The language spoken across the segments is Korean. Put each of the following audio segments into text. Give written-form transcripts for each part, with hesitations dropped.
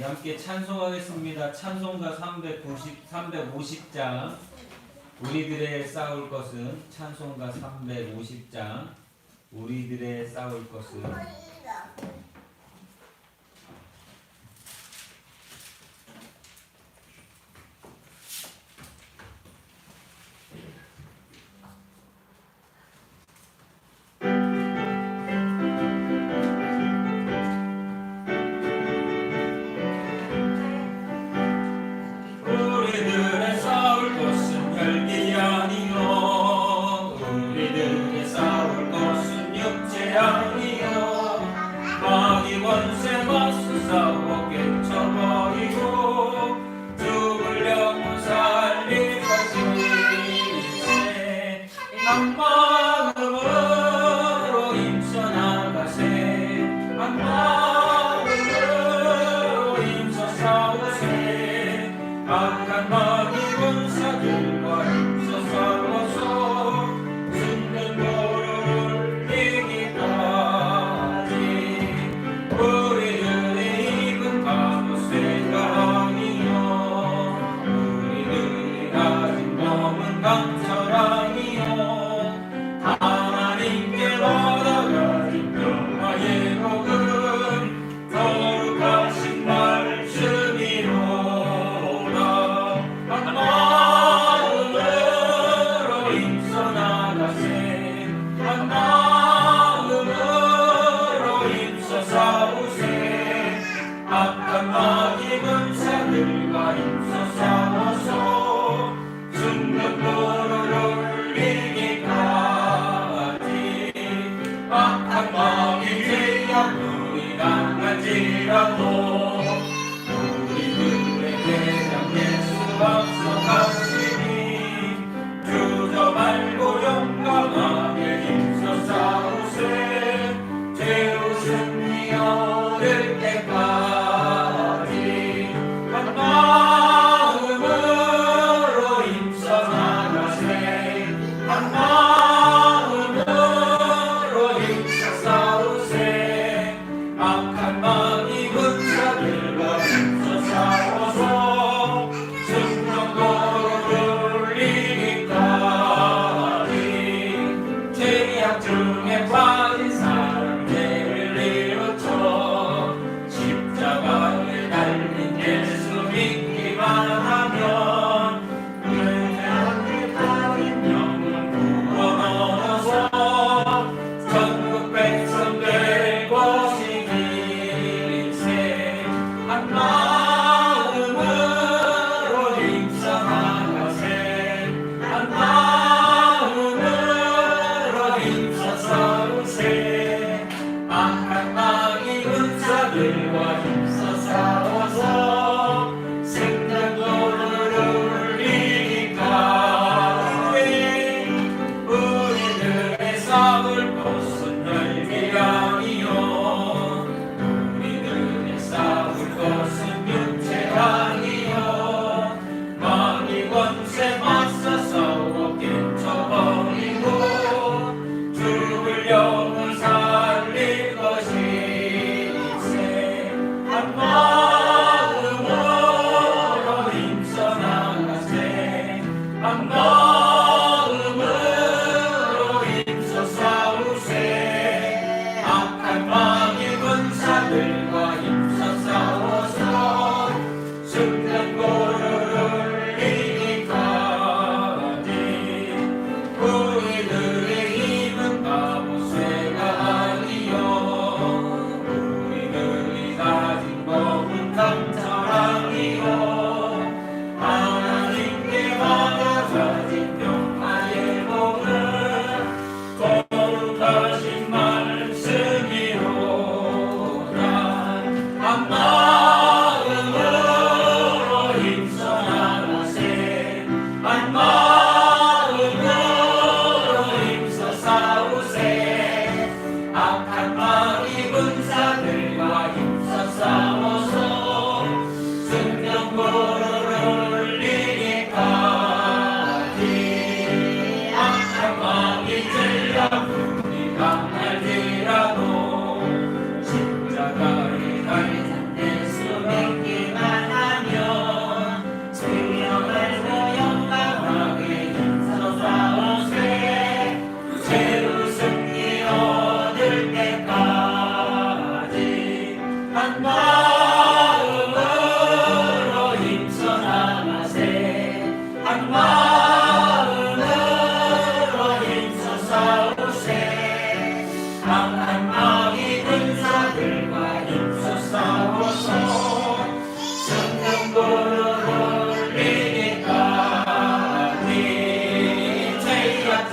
함께 찬송하겠습니다. 찬송가 350장 우리들의 싸울 것은 찬송가 350장 우리들의 싸울 것은 힘써 싸워서 승는 무릎을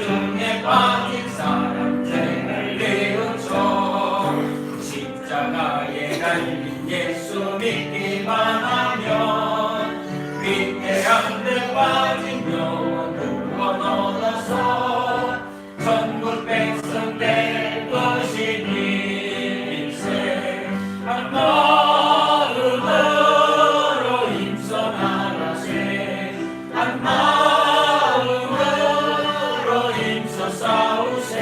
중에 빠진 사람들을 깨우쳐 십자가에 달린 예수 믿기만 하면 위태한 데 빠진 영혼 구원 얻어서 천국 백성 될 것이니 일세 한 마음으로 힘써 나가세 한 마음으로 힘써 싸우세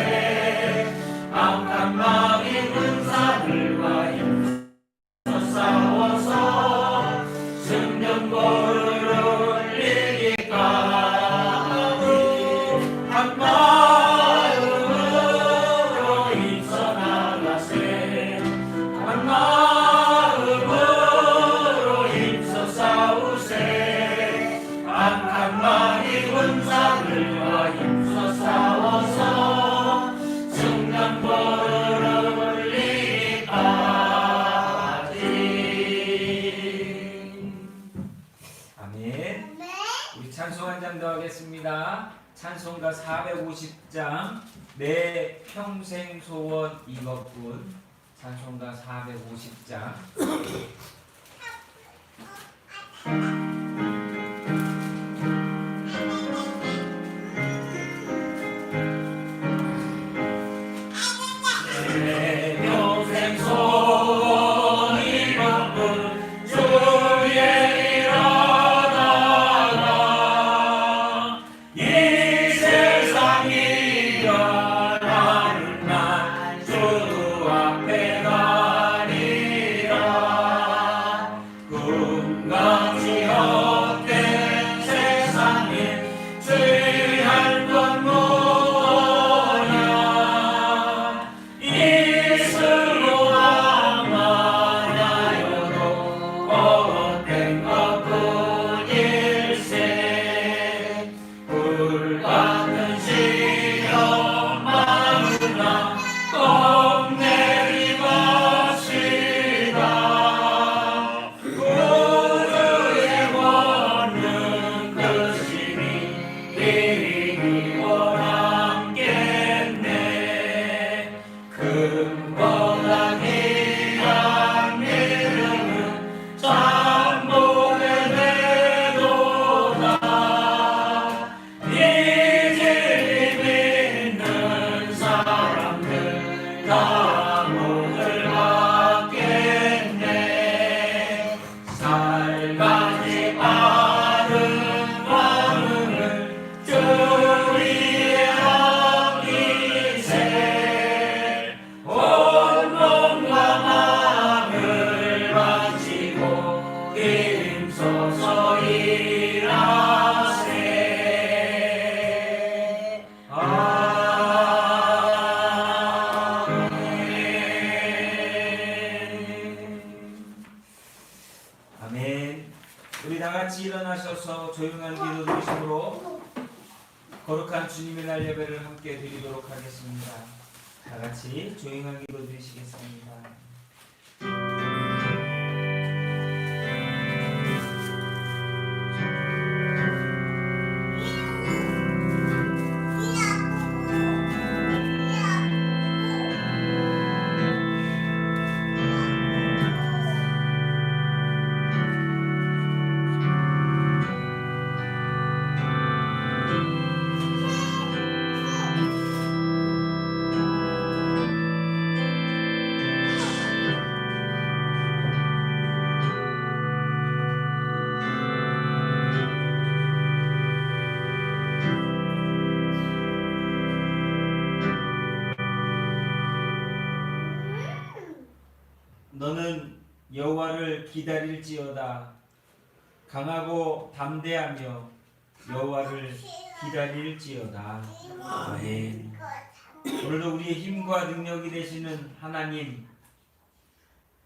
악한 마귀 군사들과 힘써 싸워서 승전보를 올리기까지 한 마음으로 힘써 나가세 한 마음으로 힘써 싸우세 악한 마귀 군사들과 힘써 싸워서 승전보를 올리기까지. 아멘. 우리 찬송 한 장 더 하겠습니다. 찬송가 450장 내 평생 소원 이것뿐. 찬송가 450장. 내 평생 소원 이것뿐 주의 일하다가 이 세상이 변하는 날 주 앞에 가리라. 꿈같이 헛된 세상에 주의할 건 뭐냐. 이스로만 하여도 헛된 것뿐일세. 불같은 시련 많으나 꼭 내리마시다. 구주의 권능 크시니 이기원 함께네. 금보다 귀한 이름은 잠복에 내도다. 이 진리 믿는 사람들 다 복을 받겠네. 살같이 바른 마음을 주 위에 아끼세. 온 몸과 마음을 바치고 힘써서 일하세. 아멘. 우리 다 같이 일어나셔서 조용한 기도 드리심으로 거룩한 주님의 날 예배를 함께 드리도록 하겠습니다. 다 같이 조용한 기도 드리시겠습니다. 너는 여호와를 기다릴지어다. 강하고 담대하며 여호와를 기다릴지어다. 아멘. 오늘도 우리의 힘과 능력이 되시는 하나님,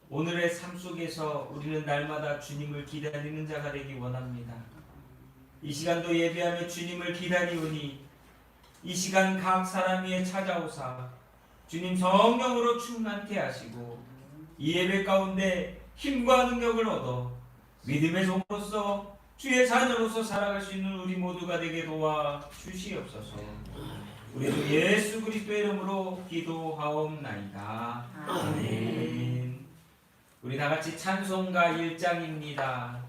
오늘의 삶 속에서 우리는 날마다 주님을 기다리는 자가 되기 원합니다. 이 시간도 예배하며 주님을 기다리오니 이 시간 각 사람 위에 찾아오사 주님 성령으로 충만케 하시고 이 예배 가운데 힘과 능력을 얻어 믿음의 종으로서 주의 자녀로서 살아갈 수 있는 우리 모두가 되게 도와 주시옵소서. 우리 주 예수 그리스도의 이름으로 기도하옵나이다. 아멘. 우리 다 같이 찬송가 1장입니다.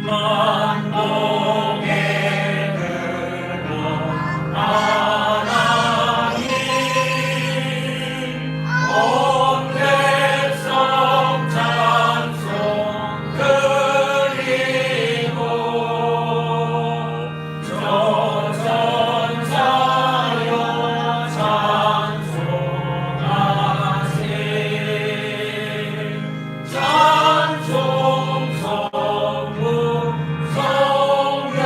만복의 근원 하나님 온 백성 찬송 드리고 저 천사여 찬송하세 찬송 성부 성야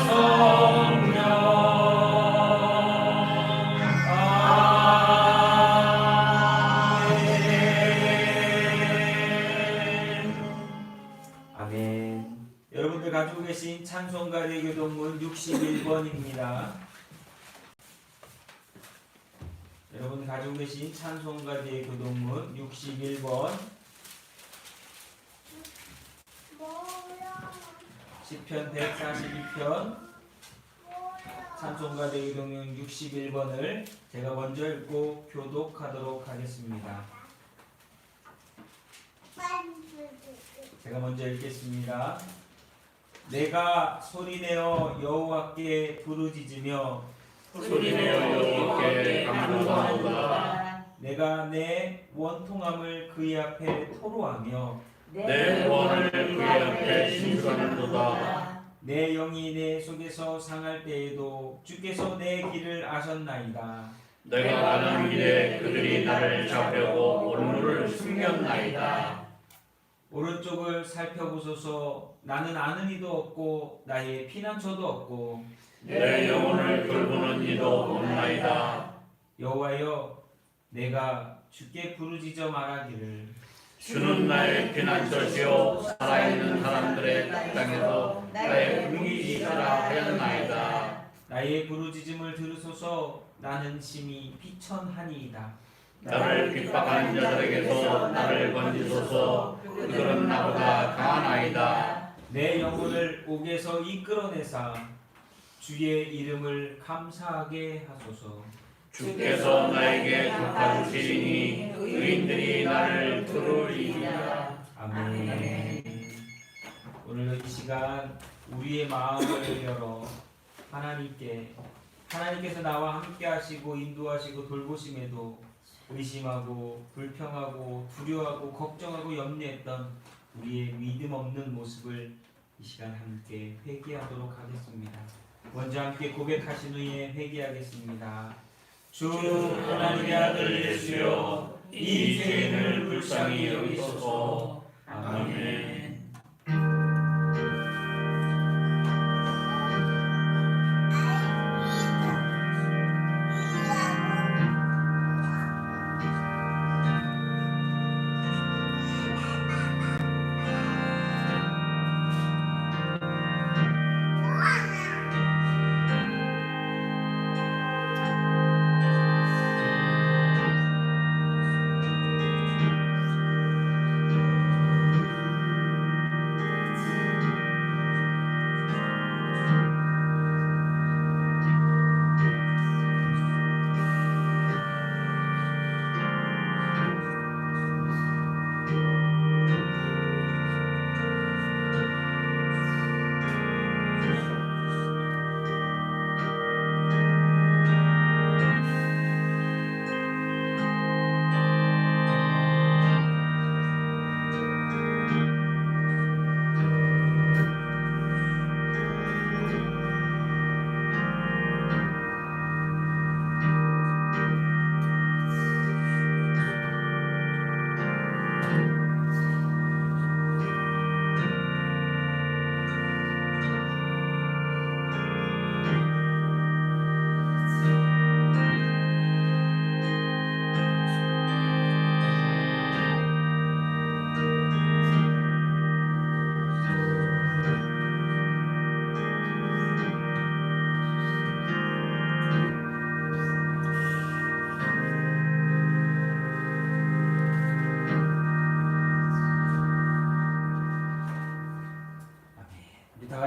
성령 아멘. 여러분들 가지고 계신 찬송가 대교동문 61번입니다. 여러분 가지고 계신 찬송가 대교동문 61번 시편 142편 찬송가 대교동문 61번을 제가 먼저 읽고 교독하도록 하겠습니다. 제가 먼저 읽겠습니다. 내가 소리내어 여호와께 부르짖으며 소리내어 여호와께 간구하노라. 내가 내 원통함을 그의 앞에 토로하며 내 원을 그의 앞에 신주하노라. 내 영이 내 속에서 상할 때에도 주께서 내 길을 아셨나이다. 내가 가는 길에 그들이 나를 잡려고 올무를 숨겼나이다. 오른쪽을 살펴보소서. 나는 아는 이도 없고 나의 피난처도 없고 내 영혼을 돌보는 이도 없나이다. 여호와여 내가 주께 부르짖어 말하기를 주는 나의 피난처시오 살아있는 사람들의 땅에서 나의 궁기이시라 하였나이다. 나의 부르짖음을 들으소서. 나는 심히 비천하니이다. 나를 핍박하는 자들에게서 나를 건지소서. 그들은 나보다 강하나이다. 내 영혼을 옥에서 이끌어내사 주의 이름을 감사하게 하소서. 주께서 나에게 갚아주시리니 의인들이 나를 부르리이다. 아멘. 오늘 이 시간 우리의 마음을 열어 하나님께서 나와 함께 하시고 인도하시고 돌보심에도 의심하고 불평하고 두려워하고 걱정하고 염려했던 우리의 믿음 없는 모습을 이 시간 함께 회개하도록 하겠습니다. 먼저 함께 고백하신 후에 회개하겠습니다. 주 하나님의 아들 예수여 이 죄인을 불쌍히 여기소서. 아멘.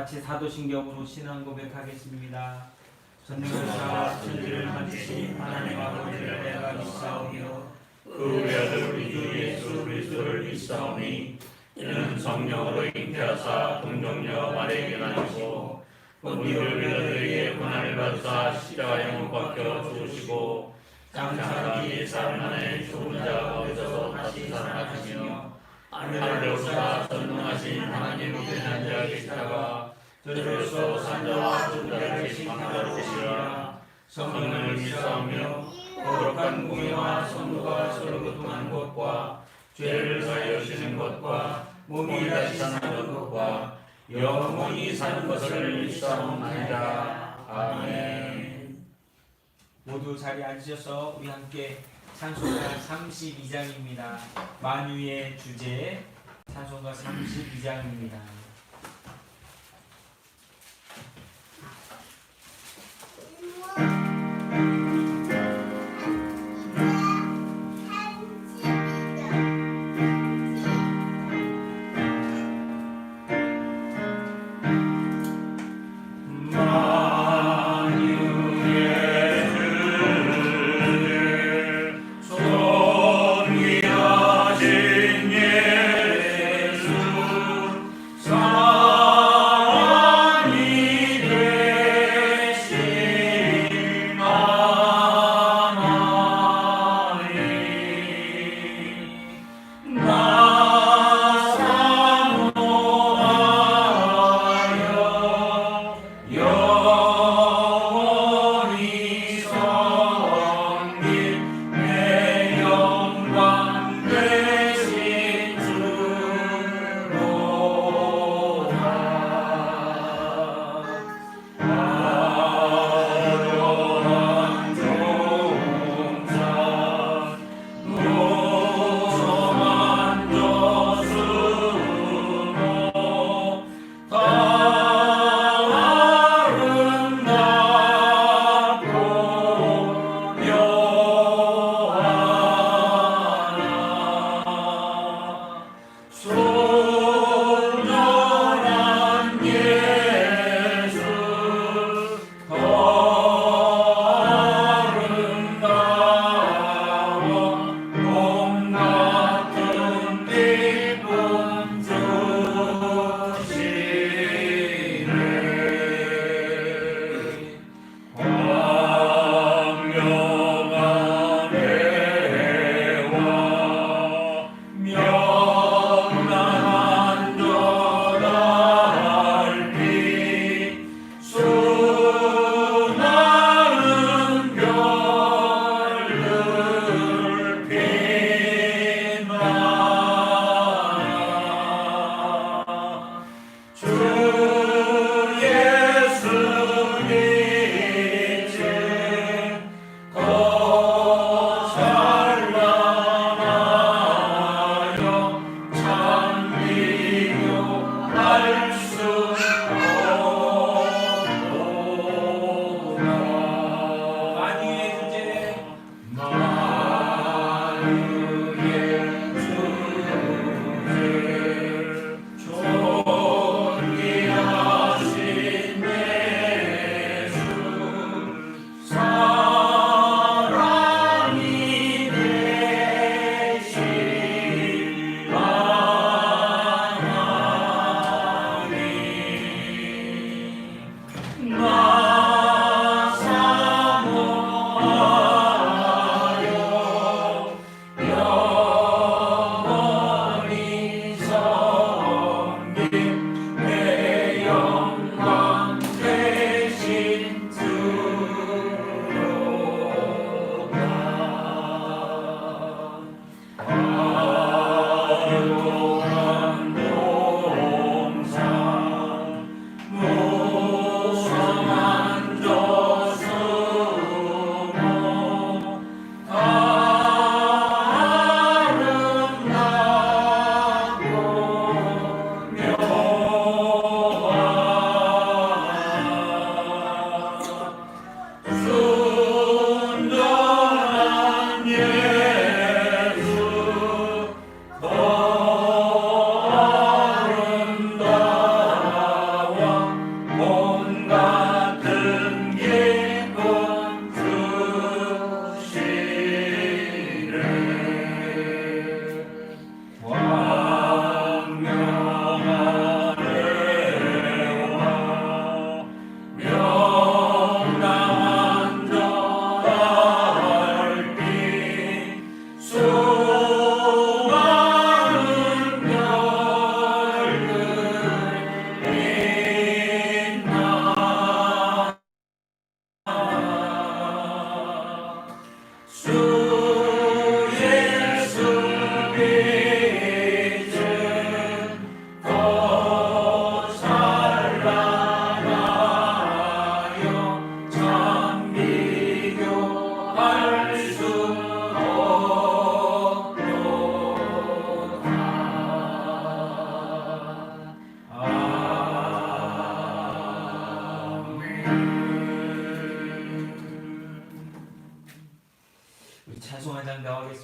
같이 사도신경으로 신앙 고백하겠습니다. 전능하사 천지를 만드신 하나님 아버지를 내가 믿사오며 그 외아들 우리 주 예수 그리스도를 믿사오니 이는 성령으로 잉태하사 동정녀 마리아에게 나시고 본디오 빌라도에게 고난을 받으사 십자가에 못 박혀 죽으시고 장사기 사흘 만에 죽은 자 가운데서 다시 살아나시며 하늘에 오르사 전능하신 하나님 우편에 앉아 계시다가 저리로서 산자와 죽은 자를 심판하러 오시리라. 성령을 믿사오며 거룩한 공예와 성도가 서로 교통하는 것과 죄를 사하여 주시는 것과 몸이 다시 사는 것과 영원히 사는 것을 믿사옵나이다. 아멘. 모두 자리에 앉으셔서 우리 함께 찬송가 32장입니다. 만유의 주제 찬송가 32장입니다. 성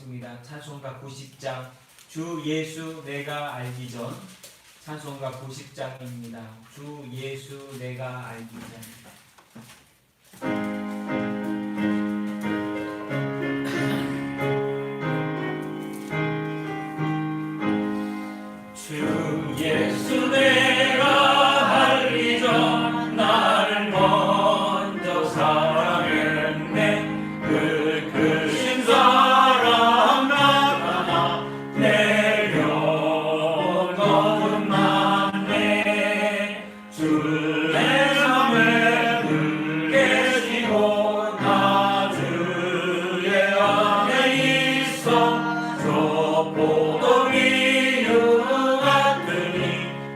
하겠습니다. 찬송가 90장 주 예수 내가 알기 전. 찬송가 90장입니다. 주 예수 내가 알기 전. 주 예수 내가 알기 전 나를 먼저 사랑했네. 그 크신 사랑 나타나 내려 거듭났네. 주의 삶에 늘 계시고 나 주의 안에 있어. 저 포도기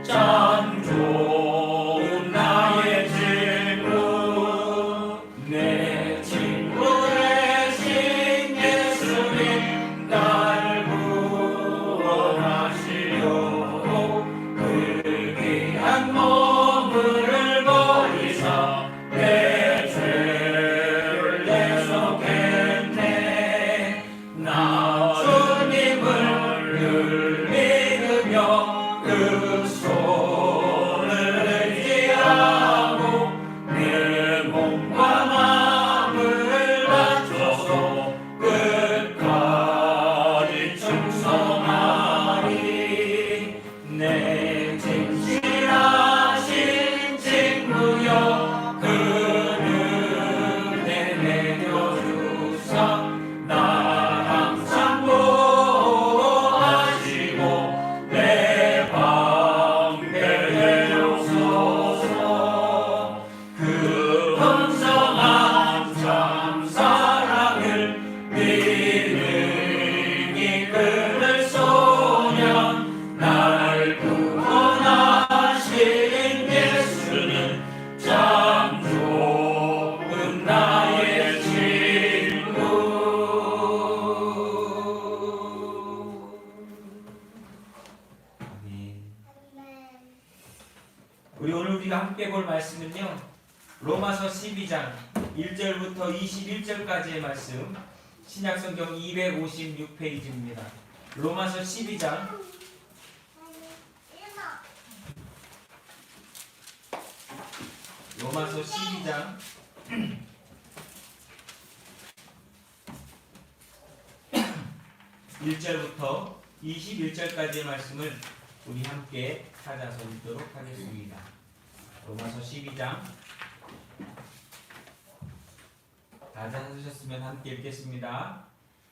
참 좋은 나의 친구. 내 친구 되신 예수님 날 구원하시려고 그 귀한 몸을 버리사 내 죄를 대속했네. 나 주님을 늘 믿으며 그 손을 의지하고 내 몸과 마음을 바쳐서 끝까지 충성하리. 내 진실하신 친구여 그 은혜 내려주사 나 항상 보호하시고 내 방패 되옵소서. 그 풍성한 참 사랑을 믿음이 끊을 소년 날 구원하신 예수는 참 좋은 나의 친구. 아멘. 우리 오늘 우리가 함께 볼 말씀은요, 로마서 12장 1절부터 21절까지의 말씀, 신약성경 256페이지입니다. 로마서 12장 1절부터 21절까지의 말씀을 우리 함께 찾아서 읽도록 하겠습니다. 로마서 12장 다 찾으셨으면 함께 읽겠습니다.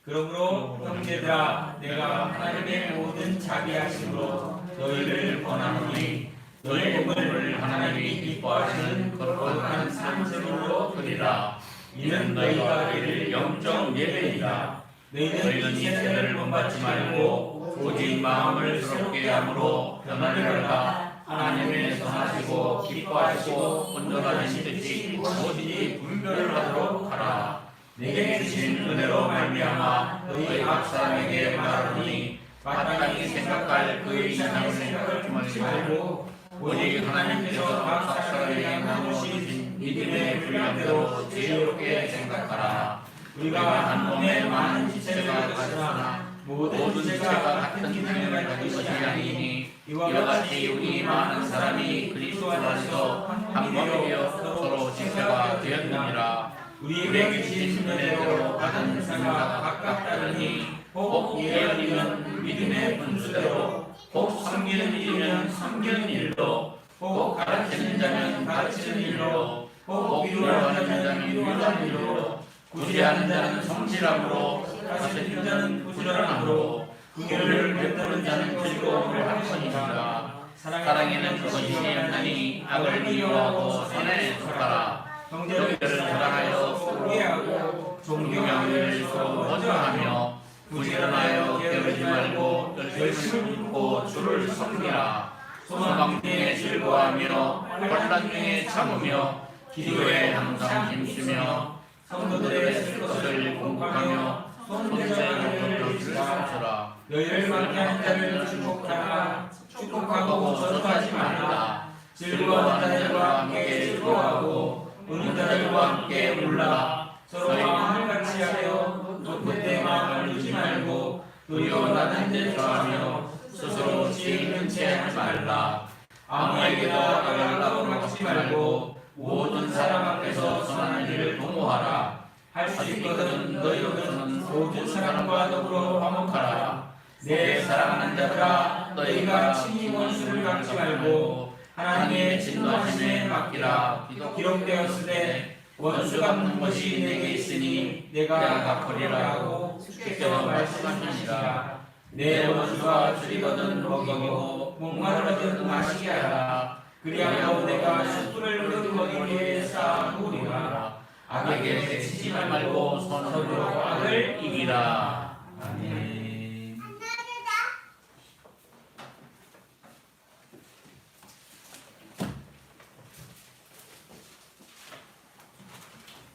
그러므로 형제들아 내가 하나님의 모든 자비하심으로 너희를 권하노니 너희 몸을 하나님이 기뻐하시는 거룩한 산제물로 드리라. 이는 너희가 드릴 영적 예배이다. 너희는 이 세대를 본받지 말고 오직 마음을 새롭게 함으로 변화를 받아 하나님의 선하시고 기뻐하시고 온전하신 뜻이 무엇인지 분별을 하도록 하라. 내게 주신 은혜로 말미암아 너희 각 사람에게 말하노니 마땅히 생각할 그의 이상의 생각을 품지 말고 오직 하나님께서 각 사람에게 나누신 믿음의 분량대로 지혜롭게 생각하라. 우리가 한 몸에 많은 지체가 있으나 모든 지체가 같은 기능을 가진 것이 아니니 이와 같이 우리 많은 사람이 그리스도 안에서 한 몸이 되어 서로 지체가 되었느니라. 우리에게 주신 은혜대로 받은 은사가 각각 다르니 혹 예언이면 믿음의 분수대로, 혹 섬기는 일이면 섬기는 일로, 혹 가르치는 자면 가르치는 일로, 혹 위로하는 자면 위로하는 일로, 구제하는 자는 성실함으로, 다스리는 자는 부지런함으로, 긍휼을 베푸는 자는 즐거움을 하시니라. 사랑에는 거짓이 없나니 악을 미워하고 선에 속하라. 형제들을 사랑하여 소개하고 존경하기를 서로 먼저 하며 부지런하여 게으르지 말고 열심을 입고 주를 섬기라. 소망 중에 즐거워하며 환난 중에 참으며 기도에 항상 힘쓰며 성도들의 쓸 것을 공부하며 손대자를 주라. 너희를 만나는 자를 축복하라. 축복하고 저주하지 말라. 즐거워하는 자들과 함께 즐거워하고 우는 자들과 함께 울라. 서로 마음을 같이 하여 높은 데 마음을 두지 말고 도리어 낮은 데 처하며 스스로 지혜 있는 채 하지 말라. 아무에게도 악하다고 막지 말고 모든 사람 앞에서 선한 일을 도모하라. 할 수 있거든 너희로는 모든 사람과 더불어 화목하라. 내 사랑하는 자들아, 너희가 친히 원수를 갚지 말고 하나님의 진노하심에 맡기라. 기록되었으되 원수 갚는 것이 내게 있으니 내가 갚으리라 하고 주께서 말씀하시니라. 내 원수가 줄이거든 먹이고 목마르거든 마시게 하라. 그리하여 내가 숯불을 그 머리 위에 쌓아놓으리라. 악에게 대치지 말고 서로 악을 이기라. 아멘.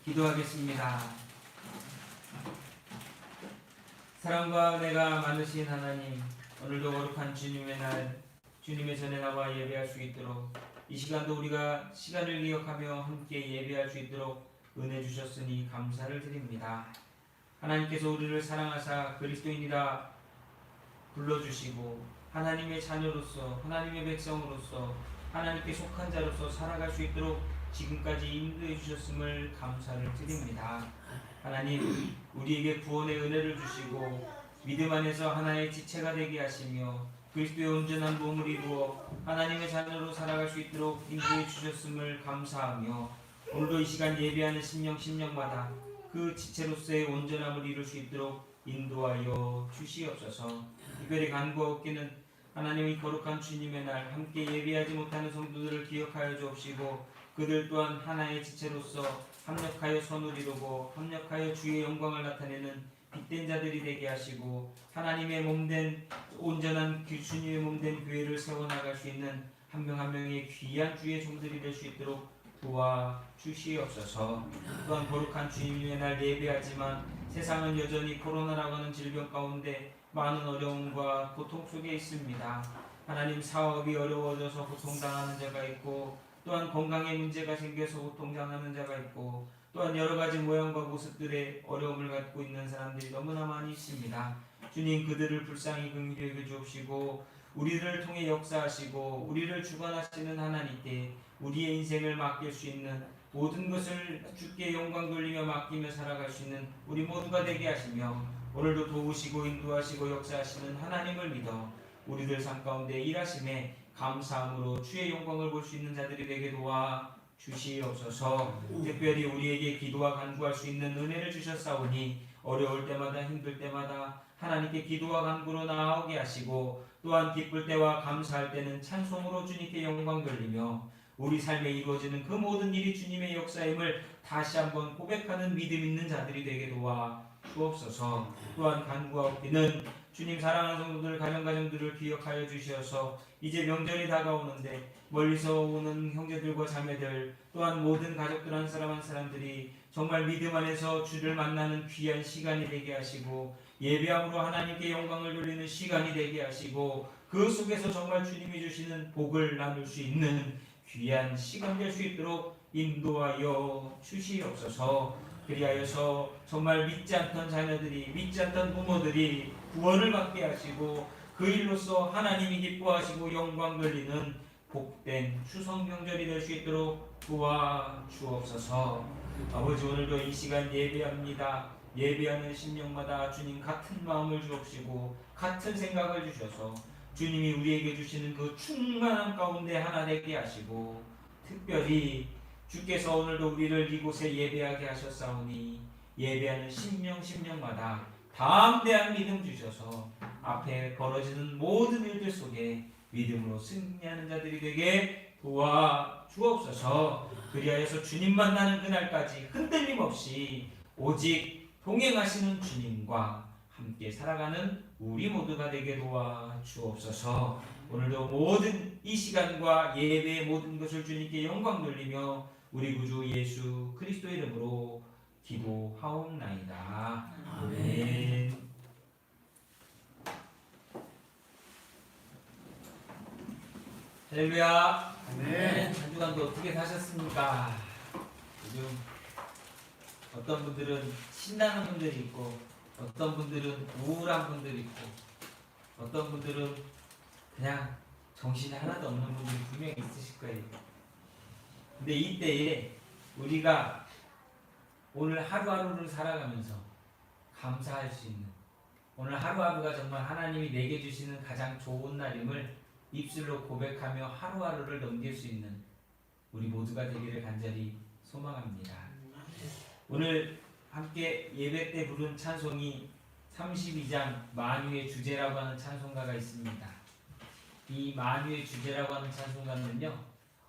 기도하겠습니다. 사랑과 은혜가 많으신 하나님, 오늘도 거룩한 주님의 날, 주님의 전에 나와 예배할 수 있도록 이 시간도 우리가 시간을 기억하며 함께 예배할 수 있도록 은혜 주셨으니 감사를 드립니다. 하나님께서 우리를 사랑하사 그리스도인이라 불러주시고 하나님의 자녀로서 하나님의 백성으로서 하나님께 속한 자로서 살아갈 수 있도록 지금까지 인도해 주셨음을 감사를 드립니다. 하나님, 우리에게 구원의 은혜를 주시고 믿음 안에서 하나의 지체가 되게 하시며 그리스도의 온전한 몸을 이루어 하나님의 자녀로 살아갈 수 있도록 인도해 주셨음을 감사하며 오늘도 이 시간 예배하는 심령마다 그 지체로서의 온전함을 이룰 수 있도록 인도하여 주시옵소서. 특별히 간구하옵기는 하나님의 거룩한 주님의 날 함께 예배하지 못하는 성도들을 기억하여 주옵시고 그들 또한 하나의 지체로서 합력하여 선을 이루고 합력하여 주의 영광을 나타내는 빛된 자들이 되게 하시고 하나님의 몸된 온전한 주님의 몸된 교회를 세워나갈 수 있는 한 명 한 명의 귀한 주의 종들이 될 수 있도록 도와주시옵소서. 또한 거룩한 주님의 날 예배하지만 세상은 여전히 코로나라고 하는 질병 가운데 많은 어려움과 고통 속에 있습니다. 하나님, 사업이 어려워져서 고통당하는 자가 있고 또한 건강에 문제가 생겨서 고통당하는 자가 있고 또한 여러 가지 모양과 모습들의 어려움을 갖고 있는 사람들이 너무나 많이 있습니다. 주님, 그들을 불쌍히 긍휼히 여겨 주옵시고 우리를 통해 역사하시고 우리를 주관하시는 하나님께 우리의 인생을 맡길 수 있는 모든 것을 주께 영광 돌리며 맡기며 살아갈 수 있는 우리 모두가 되게 하시며 오늘도 도우시고 인도하시고 역사하시는 하나님을 믿어 우리들 삶 가운데 일하심에 감사함으로 주의 영광을 볼 수 있는 자들이 되게 도와 주시옵소서. 특별히 우리에게 기도와 간구할 수 있는 은혜를 주셨사오니 어려울 때마다 힘들 때마다 하나님께 기도와 간구로 나아오게 하시고 또한 기쁠 때와 감사할 때는 찬송으로 주님께 영광 돌리며 우리 삶에 이루어지는 그 모든 일이 주님의 역사임을 다시 한번 고백하는 믿음 있는 자들이 되게 도와 주옵소서. 또한 간구하옵기는 주님, 사랑하는 성도들 가정들을 기억하여 주시어서 이제 명절이 다가오는데 멀리서 오는 형제들과 자매들 또한 모든 가족들 한 사람 한 사람들이 정말 믿음 안에서 주를 만나는 귀한 시간이 되게 하시고 예배함으로 하나님께 영광을 돌리는 시간이 되게 하시고 그 속에서 정말 주님이 주시는 복을 나눌 수 있는 귀한 시간 될 수 있도록 인도하여 주시옵소서. 그리하여서 정말 믿지 않던 자녀들이 믿지 않던 부모들이 구원을 받게 하시고 그 일로서 하나님이 기뻐하시고 영광 돌리는 복된 추석 명절이 될 수 있도록 도와주옵소서. 아버지, 오늘도 이 시간 예배합니다. 예배하는 심령마다 주님 같은 마음을 주옵시고 같은 생각을 주셔서 주님이 우리에게 주시는 그 충만함 가운데 하나 되게 하시고 특별히 주께서 오늘도 우리를 이곳에 예배하게 하셨사오니 예배하는 심령마다 담대한 믿음 주셔서 앞에 벌어지는 모든 일들 속에 믿음으로 승리하는 자들이 되게 도와주옵소서. 그리하여서 주님 만나는 그날까지 흔들림 없이 오직 동행하시는 주님과 함께 살아가는 우리 모두가 되게 도와주옵소서. 오늘도 모든 이 시간과 예배의 모든 것을 주님께 영광 돌리며 우리 구주 예수 그리스도 이름으로 기도하옵나이다. 아멘. 할렐루야. 네. 한 주간도 어떻게 사셨습니까? 요즘 어떤 분들은 신나는 분들이 있고 어떤 분들은 우울한 분들이 있고 어떤 분들은 그냥 정신이 하나도 없는 분들이 분명히 있으실 거예요. 근데 이때에 우리가 오늘 하루하루를 살아가면서 감사할 수 있는, 오늘 하루하루가 정말 하나님이 내게 주시는 가장 좋은 날임을 입술로 고백하며 하루하루를 넘길 수 있는 우리 모두가 되기를 간절히 소망합니다. 오늘 함께 예배 때 부른 찬송이 32장 만유의 주제라고 하는 찬송가가 있습니다. 이 만유의 주제라고 하는 찬송가는요,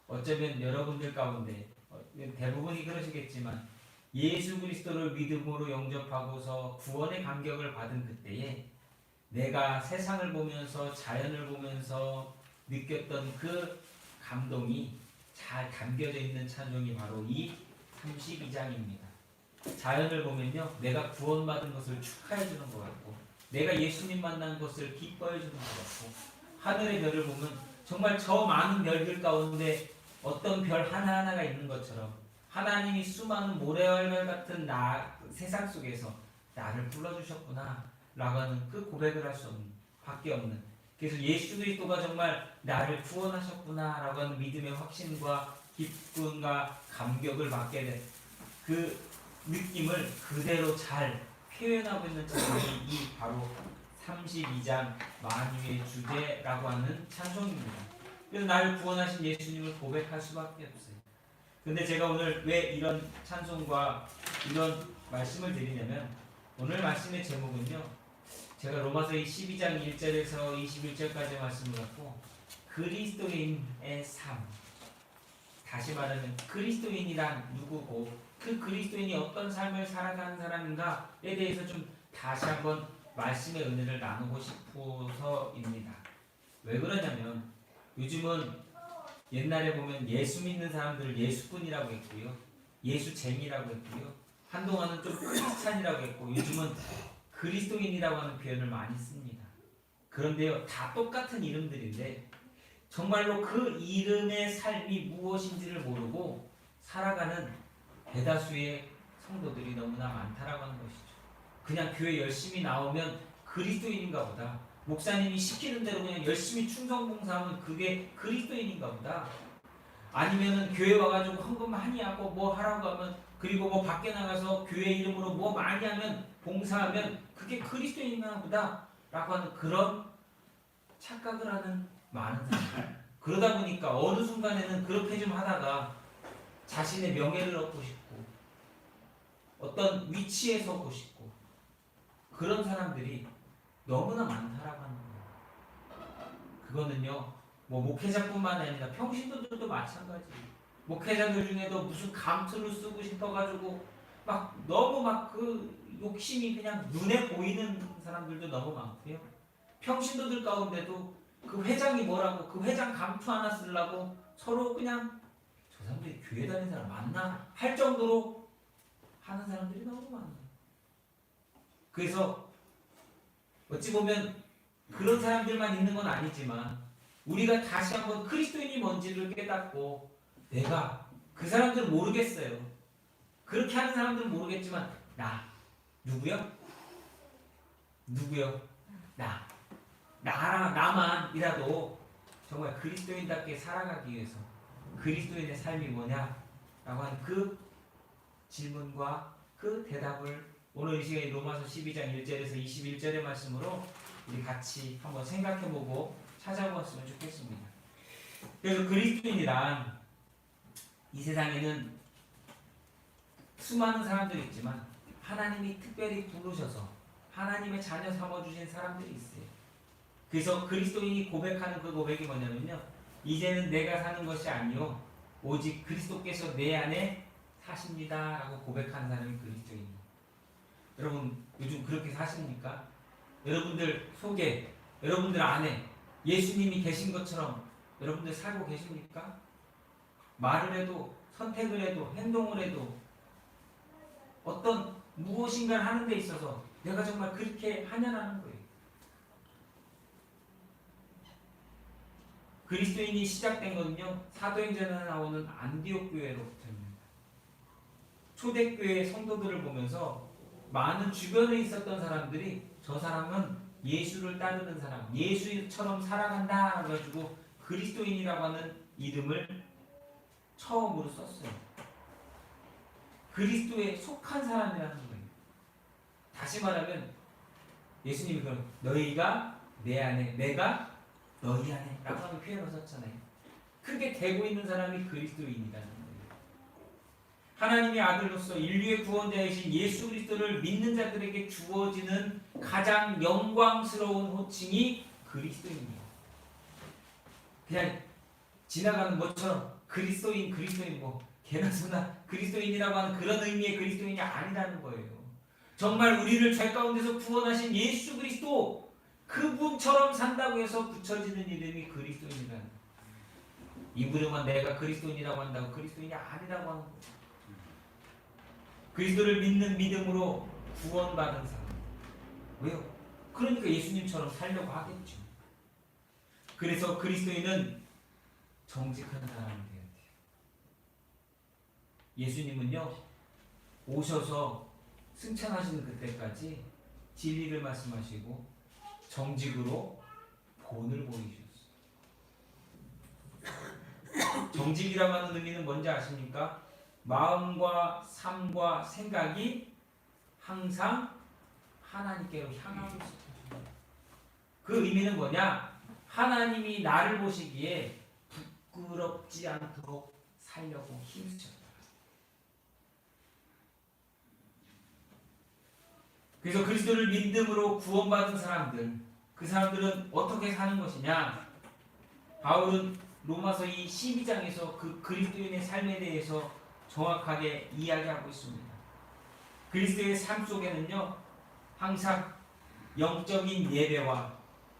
어쩌면 여러분들 가운데 대부분이 그러시겠지만 예수 그리스도를 믿음으로 영접하고서 구원의 감격을 받은 그때에 내가 세상을 보면서 자연을 보면서 느꼈던 그 감동이 잘 담겨져 있는 찬송이 바로 이 32장입니다. 자연을 보면요, 내가 구원받은 것을 축하해 주는 것 같고, 내가 예수님 만난 것을 기뻐해 주는 것 같고, 하늘의 별을 보면 정말 저 많은 별들 가운데 어떤 별 하나하나가 있는 것처럼 하나님이 수많은 모래알별 같은 세상 속에서 나를 불러주셨구나 라고 하는 그 고백을 할 수 없는, 밖에 없는, 그래서 예수 그리스도가 정말 나를 구원하셨구나 라고 하는 믿음의 확신과 기쁨과 감격을 받게 된 그 느낌을 그대로 잘 표현하고 있는 찬송이 이 바로 32장 만유의 주제라고 하는 찬송입니다. 그래서 나를 구원하신 예수님을 고백할 수밖에 없어요. 근데 제가 오늘 왜 이런 찬송과 이런 말씀을 드리냐면, 오늘 말씀의 제목은요, 제가 로마서 12장 1절에서 21절까지 말씀을 갖고 그리스도인의 삶, 다시 말하면 그리스도인이란 누구고 그 그리스도인이 어떤 삶을 살아가는 사람인가에 대해서 좀 다시 한번 말씀의 은혜를 나누고 싶어서입니다. 왜 그러냐면 요즘은 옛날에 보면 예수 믿는 사람들을 예수꾼이라고 했고요, 예수쟁이라고 했고요, 한동안은 좀 크리스찬이라고 했고, 요즘은 그리스도인이라고 하는 표현을 많이 씁니다. 그런데요, 다 똑같은 이름들인데 정말로 그 이름의 삶이 무엇인지를 모르고 살아가는 대다수의 성도들이 너무나 많다라고 하는 것이죠. 그냥 교회 열심히 나오면 그리스도인인가 보다, 목사님이 시키는 대로 그냥 열심히 충성봉사하면 그게 그리스도인인가 보다, 아니면은 교회 와가지고 헌금 많이 하고 뭐 하라고 하면, 그리고 뭐 밖에 나가서 교회 이름으로 뭐 많이 하면, 봉사하면 그게 그리스도인인가 보다 라고 하는 그런 착각을 하는 많은 사람들. 그러다 보니까 어느 순간에는 그렇게 좀 하다가 자신의 명예를 얻고 싶고 어떤 위치에 서고 싶고 그런 사람들이 너무나 많다라고 하는 거예요. 그거는요, 뭐 목회자뿐만 아니라 평신도들도 마찬가지예요. 목회자들 중에도 무슨 감투를 쓰고 싶어가지고 막 너무 막 그 욕심이 그냥 눈에 보이는 사람들도 너무 많고요. 평신도들 가운데도 그 회장이 뭐라고 그 회장 감투 하나 쓰려고 서로 그냥 저 사람들이 교회 다니는 사람 맞나 할 정도로 하는 사람들이 너무 많아요. 그래서 어찌 보면 그런 사람들만 있는 건 아니지만 우리가 다시 한번 그리스도인이 뭔지를 깨닫고, 내가 그 사람들은 모르겠어요. 그렇게 하는 사람들은 모르겠지만 나 누구요? 누구요? 나만이라도 정말 그리스도인답게 살아가기 위해서 그리스도인의 삶이 뭐냐라고 하는 그 질문과 그 대답을 오늘 이 시간에 로마서 12장 1절에서 21절의 말씀으로 우리 같이 한번 생각해보고 찾아보았으면 좋겠습니다. 그래서 그리스도인이란, 이 세상에는 수많은 사람들이 있지만 하나님이 특별히 부르셔서 하나님의 자녀 삼아주신 사람들이 있어요. 그래서 그리스도인이 고백하는 그 고백이 뭐냐면요, 이제는 내가 사는 것이 아니요 오직 그리스도께서 내 안에 사십니다 라고 고백하는 사람이 그리스도인이에요. 여러분 요즘 그렇게 사십니까? 여러분들 속에, 여러분들 안에 예수님이 계신 것처럼 여러분들 살고 계십니까? 말을 해도, 선택을 해도, 행동을 해도, 어떤 무엇인가를 하는 데 있어서 내가 정말 그렇게 하냐라는 거예요. 그리스도인이 시작된 것은요, 사도행전에 나오는 안디옥 교회로부터입니다. 초대교회 성도들을 보면서 많은 주변에 있었던 사람들이 저 사람은 예수를 따르는 사람, 예수처럼 살아간다 그래가지고 그리스도인이라고 하는 이름을 처음으로 썼어요. 그리스도에 속한 사람이라는 거예요. 다시 말하면 예수님이 그럼 너희가 내 안에, 내가 너희 안에 라고 하는 표현을 썼잖아요. 크게 되고 있는 사람이 그리스도인이라는 거예요. 하나님의 아들로서 인류의 구원자이신 예수 그리스도를 믿는 자들에게 주어지는 가장 영광스러운 호칭이 그리스도인이에요. 그냥 지나가는 것처럼 그리스도인 뭐 개나 소나 그리스도인이라고 하는 그런 의미의 그리스도인이 아니라는 거예요. 정말 우리를 죄 가운데서 구원하신 예수 그리스도 그분처럼 산다고 해서 붙여지는 이름이 그리스도인이라는 거예요. 이분은 내가 그리스도인이라고 한다고 그리스도인이 아니라고 하는 거예요. 그리스도를 믿는 믿음으로 구원받은 사람. 왜요? 그러니까 예수님처럼 살려고 하겠죠. 그래서 그리스도인은 정직한 사람이 되어야 돼요. 예수님은요, 오셔서 승천하시는 그때까지 진리를 말씀하시고 정직으로 본을 보이셨어요. 정직이라고 하는 의미는 뭔지 아십니까? 마음과 삶과 생각이 항상 하나님께로 향하고 있어요. 그 의미는 뭐냐? 하나님이 나를 보시기에 부끄럽지 않도록 살려고 힘쓰셨다. 그래서 그리스도를 믿음으로 구원받은 사람들, 그 사람들은 어떻게 사는 것이냐? 바울은 로마서 이 12장에서 그 그리스도인의 삶에 대해서 정확하게 이야기하고 있습니다. 그리스도의 삶 속에는요, 항상 영적인 예배와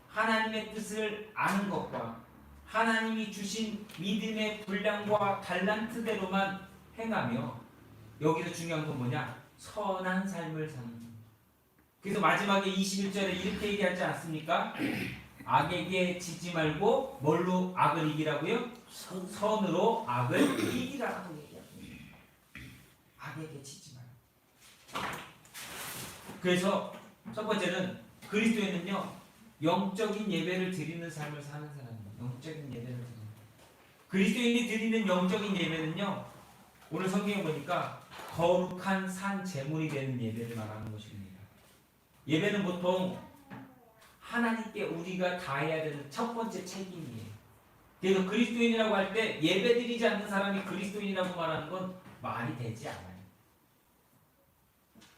하나님의 뜻을 아는 것과 하나님이 주신 믿음의 분량과 달란트대로만 행하며, 여기서 중요한 건 뭐냐? 선한 삶을 사는 것. 그래서 마지막에 21절에 이렇게 얘기하지 않습니까? 악에게 지지 말고 뭘로 악을 이기라고요? 선으로 악을 이기라고 얘기합니다. 악에게 지지 말고. 그래서 첫 번째는 그리스도인은요, 영적인 예배를 드리는 삶을 사는 사람입니다. 영적인 예배를 드리는. 그리스도인이 드리는 영적인 예배는요, 오늘 성경에 보니까 거룩한 산 제물이 되는 예배를 말하는 것입니다. 예배는 보통 하나님께 우리가 다해야 되는 첫 번째 책임이에요. 그래서 그리스도인이라고 할 때 예배 드리지 않는 사람이 그리스도인이라고 말하는 건 말이 되지 않아요.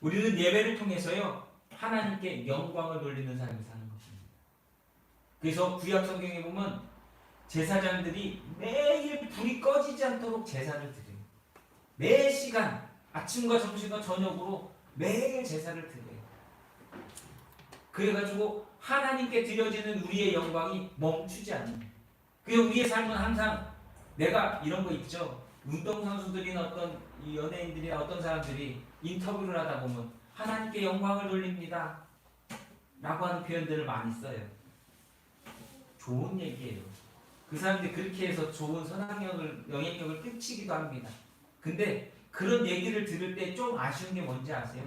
우리는 예배를 통해서요, 하나님께 영광을 돌리는 삶을 사는 것입니다. 그래서 구약 성경에 보면 제사장들이 매일 불이 꺼지지 않도록 제사를 드려요. 매 시간, 아침과 점심과 저녁으로 매일 제사를 드려요. 그래가지고 하나님께 드려지는 우리의 영광이 멈추지 않는. 그래서 우리의 삶은 항상, 내가 이런 거 있죠. 운동선수들이나 어떤 연예인들이나 어떤 사람들이 인터뷰를 하다 보면 하나님께 영광을 돌립니다 라고 하는 표현들을 많이 써요. 좋은 얘기예요. 그 사람들이 그렇게 해서 좋은 영향력을 끼치기도 합니다. 근데 그런 얘기를 들을 때 좀 아쉬운 게 뭔지 아세요?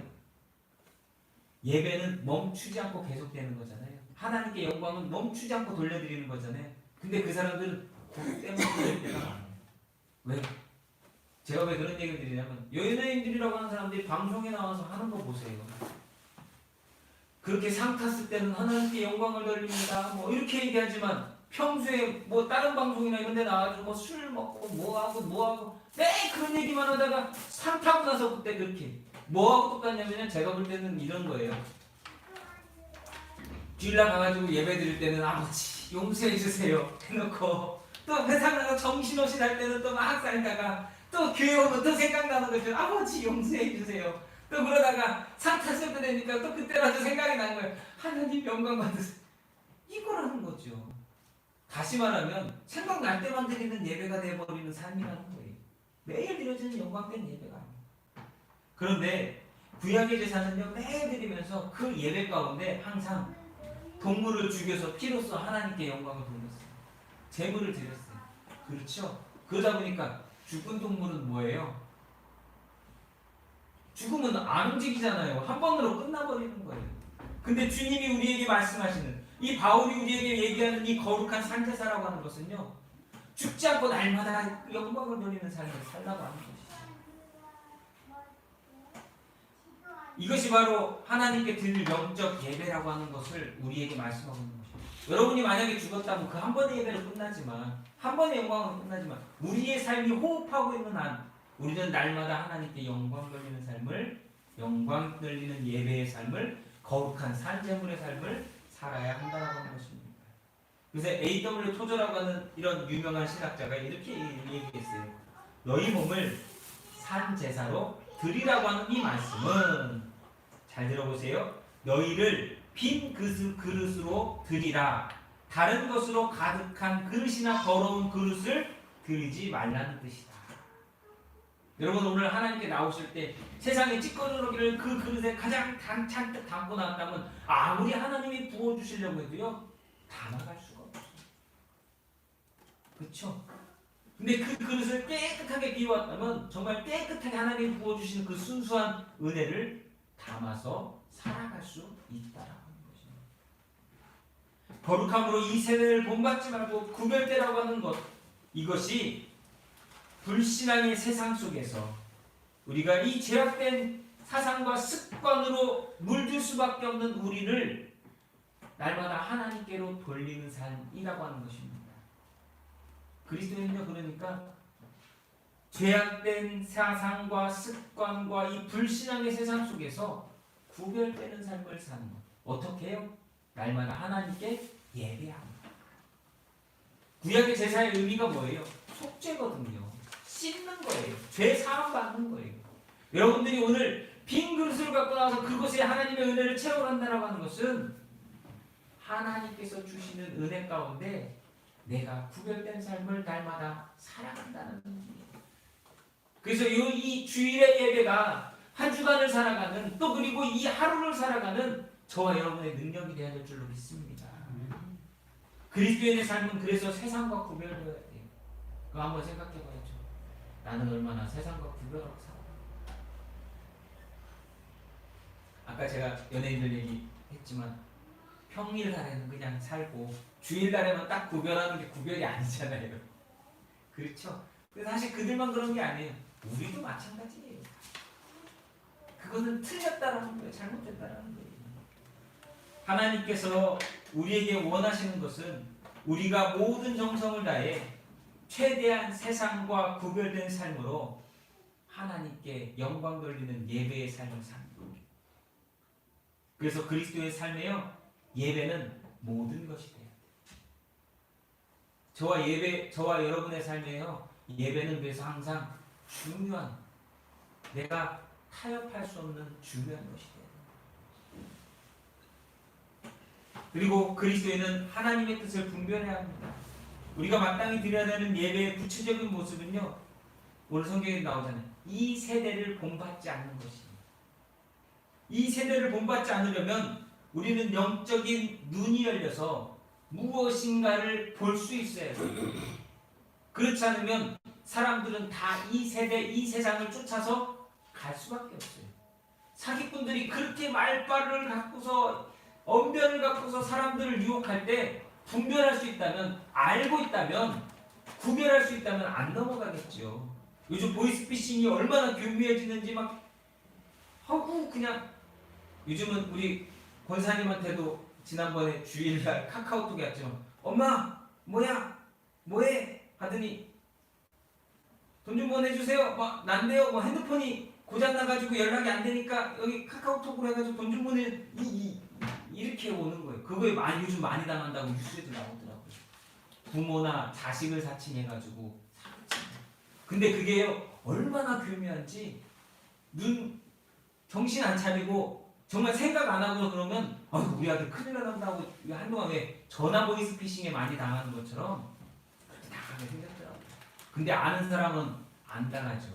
예배는 멈추지 않고 계속되는 거잖아요. 하나님께 영광은 멈추지 않고 돌려드리는 거잖아요. 근데 그 사람들은 그것 때문에 돌릴 때가 많아요. 왜? 제가 왜 그런 얘기를 드리냐면, 연예인들이라고 하는 사람들이 방송에 나와서 하는 거 보세요. 그렇게 상 탔을 때는 하나님께 영광을 돌립니다 뭐 이렇게 얘기하지만, 평소에 뭐 다른 방송이나 이런 데 나와가지고 뭐 술 먹고 뭐하고 매 그런 얘기만 하다가 상 타고 나서 그때 그렇게 뭐하고 똑같냐면, 제가 볼 때는 이런 거예요. 주일날 가가지고 예배 드릴 때는 아버지 용서해 주세요 해놓고, 또 회사 나가 정신없이 날 때는 또 막 살다가, 또 교회 오면 또 생각나는 거죠. 아버지 용서해 주세요. 또 그러다가 상 탔을 때 되니까 또 그때라도 생각이 나는 거예요. 하나님 영광 받으세요. 이거라는 거죠. 다시 말하면 생각날 때만 드리는 예배가 되어버리는 삶이라는 거예요. 매일 드려지는 영광된 예배가 아니에요. 그런데 구약의 제사는요, 매일 드리면서 그 예배 가운데 항상 동물을 죽여서 피로써 하나님께 영광을 돌렸어요. 제물을 드렸어요. 그렇죠? 그러다 보니까 죽은 동물은 뭐예요? 죽으면 안 움직이잖아요. 한 번으로 끝나버리는 거예요. 근데 주님이 우리에게 말씀하시는 이 바울이 우리에게 얘기하는 이 거룩한 산제사라고 하는 것은요, 죽지 않고 날마다 영광을 돌리는 삶을 살라고 하는 것이죠. 이것이 바로 하나님께 드릴 영적 예배라고 하는 것을 우리에게 말씀하고 있는 것입니다. 여러분이 만약에 죽었다면 그 한 번의 예배는 끝나지만, 한 번의 영광은 끝나지만, 우리의 삶이 호흡하고 있는 한 우리는 날마다 하나님께 영광 돌리는 삶을, 영광 돌리는 예배의 삶을, 거룩한 산제물의 삶을 살아야 한다고 하는 것입니다. 그래서 A.W. 토저라고 하는 이런 유명한 신학자가 이렇게 얘기했어요. 너희 몸을 산제사로 드리라고 하는 이 말씀은, 잘 들어보세요. 너희를 빈 그릇으로 드리라. 다른 것으로 가득한 그릇이나 더러운 그릇을 드리지 말라는 뜻이다. 여러분, 오늘 하나님께 나오실 때 세상에 찌꺼기를 그 그릇에 가장 잔뜩 담고 나왔다면 아무리 하나님이 부어주시려고 해도요, 담아갈 수가 없어요. 그렇죠? 근데 그 그릇을 깨끗하게 비워왔다면 정말 깨끗하게 하나님이 부어주시는 그 순수한 은혜를 담아서 살아갈 수 있다라고 하는 것입니다. 거룩함으로 이 세대를 본받지 말고 구별되라고 하는 것, 이것이 불신앙의 세상 속에서 우리가 이 죄악된 사상과 습관으로 물들 수밖에 없는 우리를 날마다 하나님께로 돌리는 삶이라고 하는 것입니다. 그리스도인은요, 그러니까 죄악된 사상과 습관과 이 불신앙의 세상 속에서 구별되는 삶을 사는 것. 어떻게 해요? 날마다 하나님께 예배합니다. 구약의 제사의 의미가 뭐예요? 속죄거든요. 씻는 거예요. 죄 사함 받는 거예요. 여러분들이 오늘 빈 그릇을 갖고 나와서 그곳에 하나님의 은혜를 채워간다라고 하는 것은 하나님께서 주시는 은혜 가운데 내가 구별된 삶을 날마다 살아간다는 의미예요. 그래서 이 주일의 예배가 한 주간을 살아가는, 또 그리고 이 하루를 살아가는 저와 여러분의 능력이 되어야 될 줄로 믿습니다. 그리스도인의 삶은 그래서 세상과 구별되어야 돼요. 그거 한번 생각해 봐야죠. 나는 얼마나 세상과 구별하고 살아. 아까 제가 연예인들 얘기했지만 평일날에는 그냥 살고 주일날에만 딱 구별하는 게 구별이 아니잖아요. 그렇죠? 근데 사실 그들만 그런 게 아니에요. 우리도 마찬가지예요. 그거는 틀렸다라는 거예요. 잘못됐다라는 거예요. 하나님께서 우리에게 원하시는 것은 우리가 모든 정성을 다해 최대한 세상과 구별된 삶으로 하나님께 영광 돌리는 예배의 삶을 사는 겁니다. 그래서 그리스도의 삶에요, 예배는 모든 것이 돼요. 저와 여러분의 삶에요, 예배는 그래서 항상 중요한, 내가 타협할 수 없는 중요한 것이 돼요. 그리고 그리스도인은 하나님의 뜻을 분별해야 합니다. 우리가 마땅히 드려야 되는 예배의 구체적인 모습은요, 오늘 성경에 나오잖아요. 이 세대를 본받지 않는 것입니다. 이 세대를 본받지 않으려면 우리는 영적인 눈이 열려서 무엇인가를 볼 수 있어야 돼요. 그렇지 않으면 사람들은 다 이 세대, 이 세상을 쫓아서 갈 수밖에 없어요. 사기꾼들이 그렇게 말발을 갖고서, 언변을 갖고서 사람들을 유혹할 때 분별할 수 있다면, 알고 있다면, 구별할 수 있다면 안 넘어가겠죠. 요즘 보이스피싱이 얼마나 교묘해지는지 막 하고, 그냥 요즘은 우리 권사님한테도 지난번에 주일날 카카오톡이 왔죠. 엄마 뭐야 뭐해 하더니 돈 좀 보내주세요. 막 난데요. 뭐 핸드폰이 고장나가지고 연락이 안 되니까 여기 카카오톡으로 해가지고 돈 좀 보내. 이렇게 오는 거예요. 그거에 요즘 많이 당한다고 뉴스에도 나오더라고요. 부모나 자식을 사칭해가지고. 근데 그게요, 얼마나 교묘한지, 정신 안 차리고 정말 생각 안 하고 그러면 우리 아들 큰일 난다고 한동안 왜 전화 보이스피싱에 많이 당하는 것처럼 그렇게 당하게 생겼더라고요. 근데 아는 사람은 안 당하죠.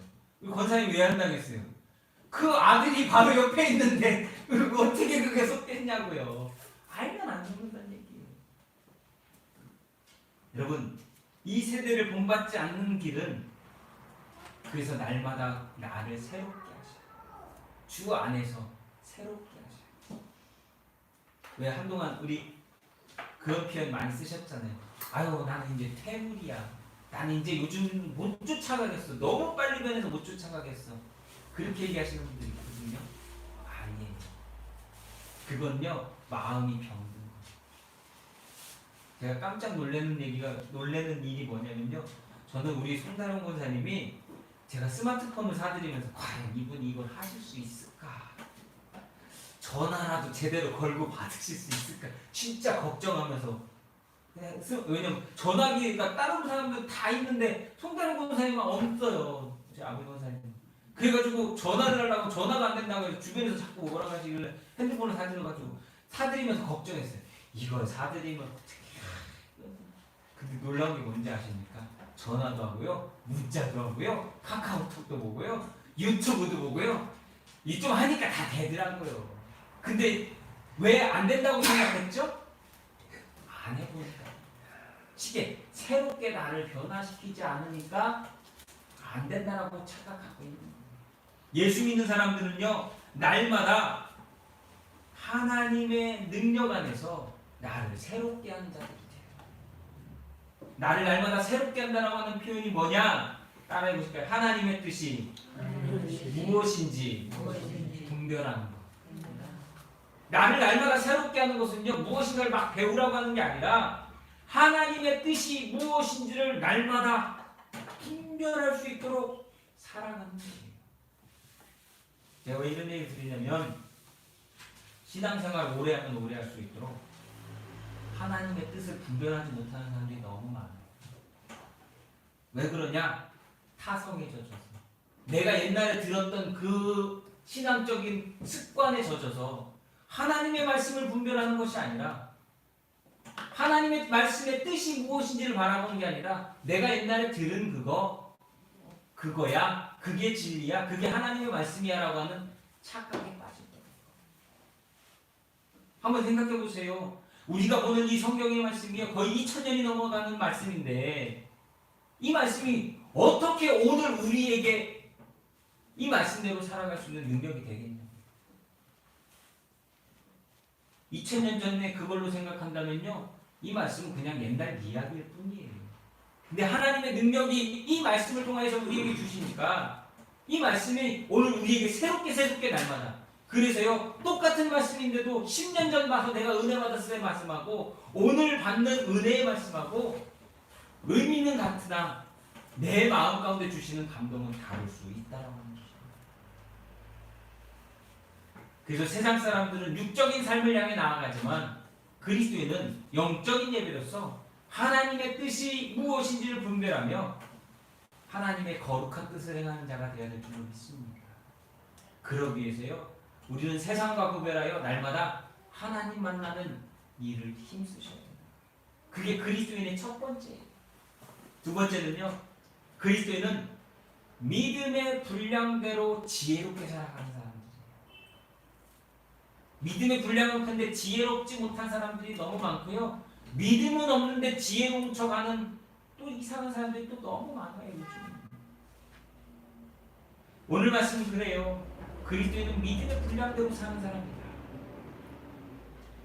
권사님 왜 안 당했어요? 그 아들이 바로 옆에 있는데 어떻게 그게 속겠냐고요. 알면 안 죽는다는 얘기예요. 여러분, 이 세대를 본받지 않는 길은 그래서 날마다 나를 새롭게 하셔요. 주 안에서 새롭게 하셔요. 왜 한동안 우리 그런 표현 많이 쓰셨잖아요. 아유 나는 이제 퇴물이야. 나는 이제 요즘 못 쫓아가겠어. 너무 빨리 변해서 못 쫓아가겠어. 그렇게 얘기하시는 분들이 있거든요. 아니에요. 그건요 마음이 병든 거예요. 제가 깜짝 놀라는 일이 뭐냐면요. 저는 우리 송다령 권사님이 제가 스마트폰을 사드리면서 과연 이분이 이걸 하실 수 있을까? 전화라도 제대로 걸고 받으실 수 있을까? 진짜 걱정하면서 왜냐면 전화기가 다른 사람들 다 있는데 송다령 권사님만 없어요. 제 아버지 권사님. 그래가지고 전화를 하려고 전화가 안 된다고 해서 주변에서 자꾸 뭐라 하시길래 핸드폰을 사드리면서 걱정했어요. 이걸 사드리면 어떻게? 근데 놀라운 게 뭔지 아십니까? 전화도 하고요, 문자도 하고요, 카카오톡도 보고요, 유튜브도 보고요. 이 좀 하니까 다 되더라고요. 근데 왜 안 된다고 생각했죠? 안 해보니까. 시계 새롭게 나를 변화시키지 않으니까 안 된다라고 착각하고 있는 거예요. 예수 믿는 사람들은요, 날마다 하나님의 능력 안에서 나를 새롭게 하는 자들이 돼요. 나를 날마다 새롭게 한다라고 하는 표현이 뭐냐? 따라해 보실까요? 하나님의 뜻이 무엇인지 분별하는 것. 나를 날마다 새롭게 하는 것은요, 무엇인가를 막 배우라고 하는 게 아니라 하나님의 뜻이 무엇인지를 날마다 분별할 수 있도록 살아가는 거예요. 제가 왜 이런 얘기 드리냐면, 신앙생활 오래 하면 오래 할 수 있도록 하나님의 뜻을 분별하지 못하는 사람들이 너무 많아요. 왜 그러냐? 타성에 젖어서. 내가 옛날에 들었던 그 신앙적인 습관에 젖어서 하나님의 말씀을 분별하는 것이 아니라 하나님의 말씀의 뜻이 무엇인지를 바라보는 게 아니라 내가 옛날에 들은 그거야, 그게 진리야, 그게 하나님의 말씀이야 라고 하는 착각에 빠질 거예요. 한번 생각해 보세요. 우리가 보는 이 성경의 말씀이 거의 2000년이 넘어가는 말씀인데 이 말씀이 어떻게 오늘 우리에게 이 말씀대로 살아갈 수 있는 능력이 되겠냐? 2000년 전에 그걸로 생각한다면요, 이 말씀은 그냥 옛날 이야기일 뿐이에요. 근데 하나님의 능력이 이 말씀을 통해서 우리에게 주시니까 이 말씀이 오늘 우리에게 새롭게 날마다. 그래서요, 똑같은 말씀인데도 10년 전 봐서 내가 은혜 받았을 때 말씀하고 오늘 받는 은혜의 말씀하고 의미는 같으나 내 마음 가운데 주시는 감동은 다를 수 있다라고 하는 것입니다. 그래서 세상 사람들은 육적인 삶을 향해 나아가지만 그리스도인은 영적인 예배로서 하나님의 뜻이 무엇인지를 분별하며 하나님의 거룩한 뜻을 행하는 자가 되어야 될 줄로 믿습니다. 그러기 위해서요, 우리는 세상과 구별하여 날마다 하나님 만나는 일을 힘쓰셔야 됩니다. 그게 그리스도인의 첫 번째예요. 두 번째는요, 그리스도인은 믿음의 분량대로 지혜롭게 살아가는 사람들이에요. 믿음의 분량은 큰데 지혜롭지 못한 사람들이 너무 많고요. 믿음은 없는데 지혜 훔쳐가는 또 이상한 사람들이 또 너무 많아요. 요즘. 오늘 말씀은 그래요. 그리스도인은 믿음의 분량대로 사는 사람이다.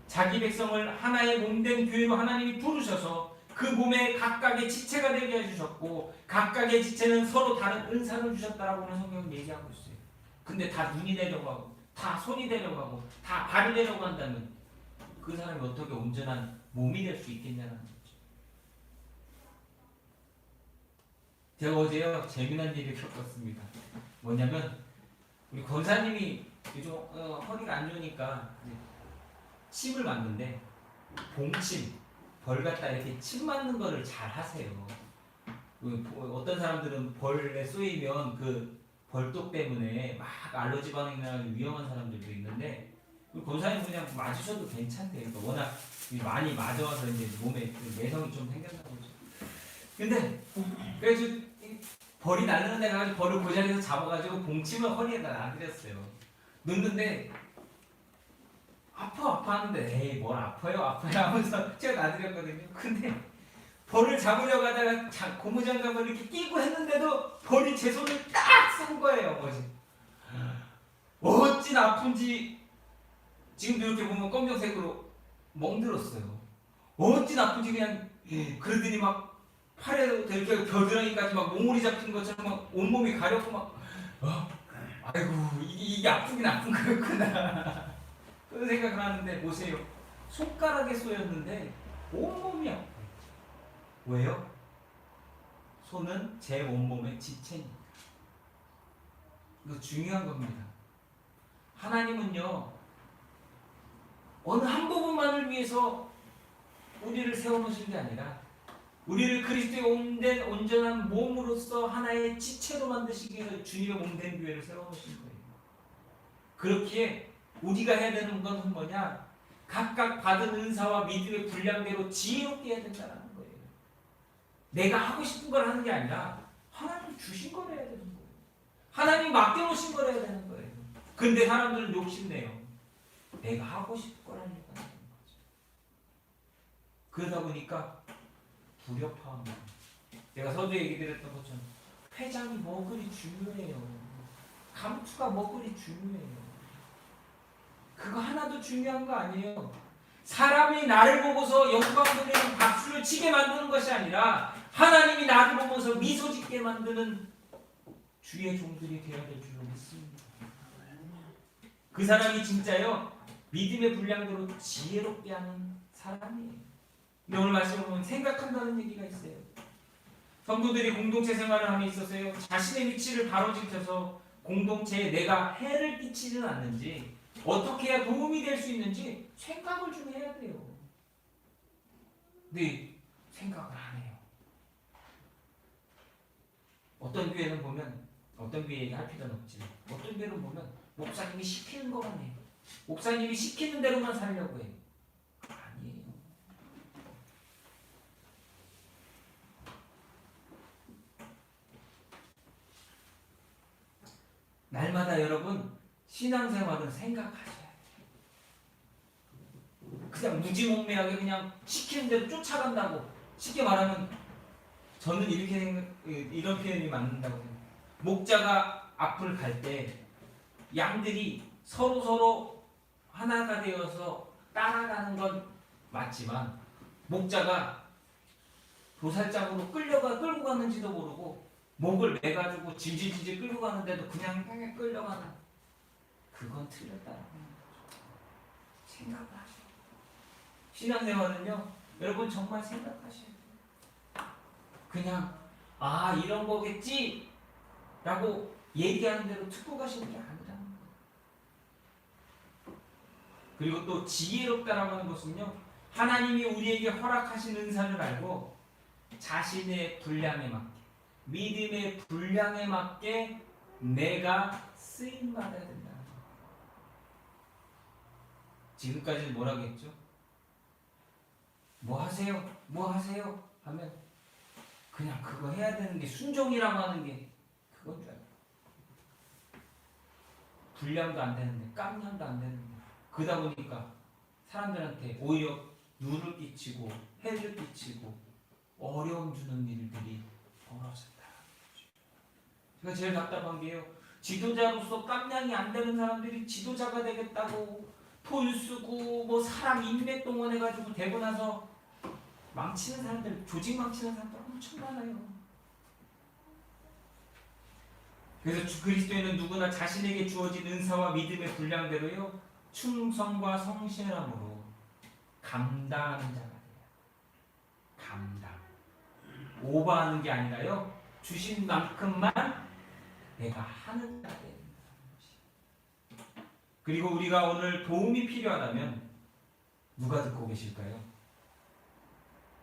자기 백성을 하나의 몸된 교회로 하나님이 부르셔서 그 몸에 각각의 지체가 되게 해주셨고 각각의 지체는 서로 다른 은사를 주셨다라고 하는 성경은 얘기하고 있어요. 근데 다 눈이 되려고 하고 다 손이 되려고 하고 다 발이 되려고 한다면 그 사람이 어떻게 온전한 몸이 될 수 있겠냐는 거죠. 제가 어제요, 재미난 일을 겪었습니다. 뭐냐면 우리 권사님이 요즘 허리가 안 좋으니까 침을 맞는데 봉침, 벌 갖다 이렇게 침 맞는 거를 잘 하세요. 어떤 사람들은 벌에 쏘이면 그 벌독 때문에 막 알러지 반응이 나서 위험한 사람들도 있는데 권사님 그냥 맞으셔도 괜찮대요. 그러니까 워낙 많이 맞아와서 이제 몸에 내성이 좀 생겼나 보죠. 근데 그래서 벌이 날리는 데 가서 벌을 그 자리에서 잡아가지고 봉침을 허리에다 놔드렸어요. 넣는데 아파 하는데 에이 뭘 아파요 하면서 제가 놔드렸거든요. 근데 벌을 잡으려고 하다가 고무장갑을 이렇게 끼고 했는데도 벌이 제 손을 딱 쏜 거예요. 어찌 나쁜지 지금도 이렇게 보면 검정색으로 멍들었어요. 어찌 나쁜지 그냥 그러더니 막 팔에 이렇게 겨드랑이까지 막 몽울이 잡힌 것처럼 막 온몸이 가렵고 막 아이고 이게 아프긴 아픈 거였구나 그런 생각을 하는데 보세요. 손가락에 쏘였는데 온몸이 아파요. 왜요? 손은 제 온몸의 지체니까. 이거 중요한 겁니다. 하나님은요 어느 한 부분만을 위해서 우리를 세워놓으신 게 아니라 우리를 그리스도의 온전한 몸으로서 하나의 지체로 만드시기 위해서 주님의 몸된 교회를 세워놓으신 거예요. 그렇기에 우리가 해야 되는 것은 뭐냐? 각각 받은 은사와 믿음의 분량대로 지혜롭게 해야 된다는 거예요. 내가 하고 싶은 걸 하는 게 아니라 하나님 주신 걸 해야 되는 거예요. 하나님 맡겨놓으신 걸 해야 되는 거예요. 근데 사람들은 욕심내요. 내가 하고 싶은 걸 하려고 하는 거죠. 그러다 보니까 불협화합니다. 제가 서두에 얘기 드렸던 것처럼 회장이 뭐 그리 중요해요. 감투가 뭐 그리 중요해요. 그거 하나도 중요한 거 아니에요. 사람이 나를 보고서 영광 돌리는 박수를 치게 만드는 것이 아니라 하나님이 나를 보면서 미소 짓게 만드는 주의 종들이 되어야 될 줄로 믿습니다. 그 사람이 진짜요 믿음의 분량대로 지혜롭게 하는 사람이에요. 근데 오늘 말씀을 보면 생각한다는 얘기가 있어요. 성도들이 공동체 생활을 함에 있어서요 자신의 위치를 바로 지켜서 공동체에 내가 해를 끼치지는 않는지 어떻게 해야 도움이 될 수 있는지 생각을 좀 해야 돼요. 근데 생각을 안 해요. 어떤 교회는 보면 어떤 교회 얘기할 필요는 없지. 어떤 교회는 보면 목사님이 시키는 것만 해요. 목사님이 시키는 대로만 살려고 해요. 아니에요. 날마다 여러분 신앙생활은 생각하셔야 돼요. 그냥 무지몽매하게 그냥 시키는 대로 쫓아간다고. 쉽게 말하면 저는 이런 표현이 맞는다고 생각해요. 목자가 앞을 갈 때 양들이 서로 하나가 되어서 따라가는 건 맞지만 목자가 도살장으로 끌고 갔는지도 모르고 목을 매가지고 질질질질 끌고 가는데도 그냥 끌려가는 그건 틀렸다는 거죠. 생각을 하셔야 돼요. 신앙생활은요 여러분 정말 생각하셔야 돼요. 그냥 이런 거겠지 라고 얘기하는 대로 듣고 가시는 게 아니라는 거예요. 그리고 또 지혜롭다라고 하는 것은요 하나님이 우리에게 허락하신 은사를 알고 자신의 분량에 맞게 믿음의 분량에 맞게 내가 쓰임받아야 된다는 거예요. 지금까지는 뭐라고 했죠? 뭐 하세요? 뭐 하세요? 하면 그냥 그거 해야 되는 게 순종이라고 하는 게 그건 줄 알아요. 분량도 안 되는데 깜냥도 안 되는데 그러다 보니까 사람들한테 오히려 누를 끼치고 해를 끼치고 어려움 주는 일들이 벌어졌다. 제가 제일 답답한 게요. 지도자로서 깜냥이 안 되는 사람들이 지도자가 되겠다고 돈 쓰고 뭐 사람 인맥 동원해가지고 되고 나서 망치는 사람들, 조직 망치는 사람들 엄청 많아요. 그래서 그리스도인은 누구나 자신에게 주어진 은사와 믿음의 분량대로요 충성과 성실함으로 감당하는 자가 돼요. 감당. 오버하는 게 아니라요 주신 만큼만 내가 하는 자가 되는 것이. 그리고 우리가 오늘 도움이 필요하다면 누가 듣고 계실까요?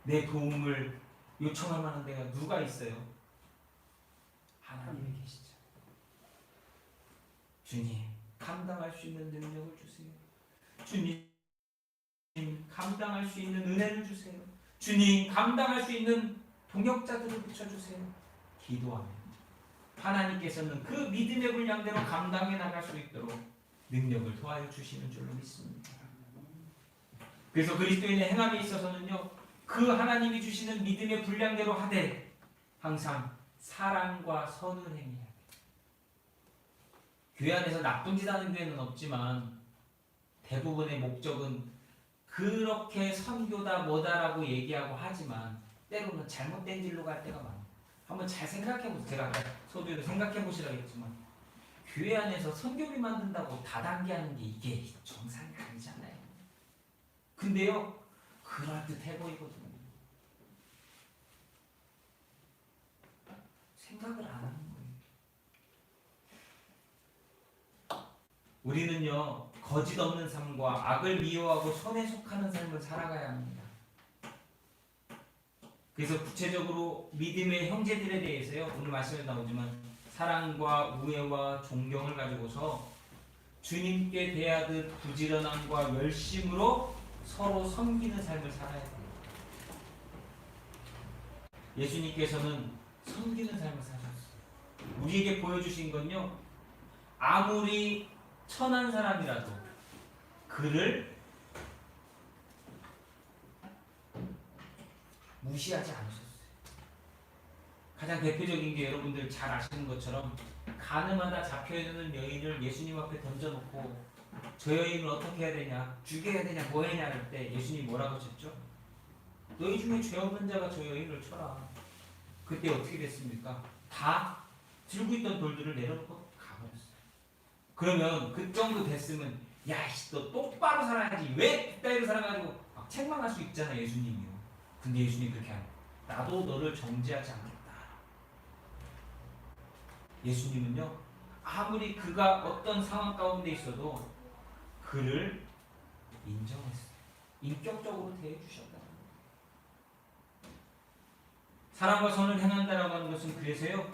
내 도움을 요청할 만한 데가 누가 있어요? 하나님이 계시죠. 주님 감당할 수 있는 능력을 주세요. 주님 감당할 수 있는 은혜를 주세요. 주님 감당할 수 있는 동역자들을 붙여주세요. 기도하면 하나님께서는 그 믿음의 분량대로 감당해 나갈 수 있도록 능력을 도와여 주시는 줄로 믿습니다. 그래서 그리스도인의 행함에 있어서는요 그 하나님이 주시는 믿음의 분량대로 하되 항상 사랑과 선을 행해야 돼요. 교회 안에서 나쁜 짓 하는 교회는 없지만 대부분의 목적은 그렇게 선교다 뭐다라고 얘기하고 하지만 때로는 잘못된 길로 갈 때가 많아요. 한번 잘 생각해보세요. 제가 아까 서두에도 생각해보시라고 했지만 교회 안에서 선교비 만든다고 다단계하는 게 이게 정상이 아니잖아요. 근데요 그럴듯해 보이거든요. 생각을 안 하는 거예요. 우리는요 거짓 없는 삶과 악을 미워하고 선에 속하는 삶을 살아가야 합니다. 그래서 구체적으로 믿음의 형제들에 대해서요 오늘 말씀에 나오지만 사랑과 우애와 존경을 가지고서 주님께 대하듯 부지런함과 열심으로 서로 섬기는 삶을 살아야 돼요. 예수님께서는 섬기는 삶을 사셨어요. 우리에게 보여주신 건요 아무리 천한 사람이라도 그를 무시하지 않으셨어요. 가장 대표적인 게 여러분들 잘 아시는 것처럼 가늠하다 잡혀있는 여인을 예수님 앞에 던져놓고 저 여인을 어떻게 해야 되냐, 죽여야 되냐, 뭐 해야 할 때 예수님이 뭐라고 하셨죠? 너희 중에 죄 없는 자가 저 여인을 쳐라. 그때 어떻게 됐습니까? 다 들고 있던 돌들을 내려놓고 가버렸어요. 그러면 그 정도 됐으면 야이씨 너 똑바로 살아야지 왜 그따위로 살아가지고 막 책망할 수 있잖아 예수님이요. 근데 예수님이 그렇게 하는 나도 너를 정죄하지 않겠다. 예수님은요 아무리 그가 어떤 상황 가운데 있어도 그를 인정했어요. 인격적으로 대해주셨다. 사랑과 선을 행한다라고 하는 것은 그래서요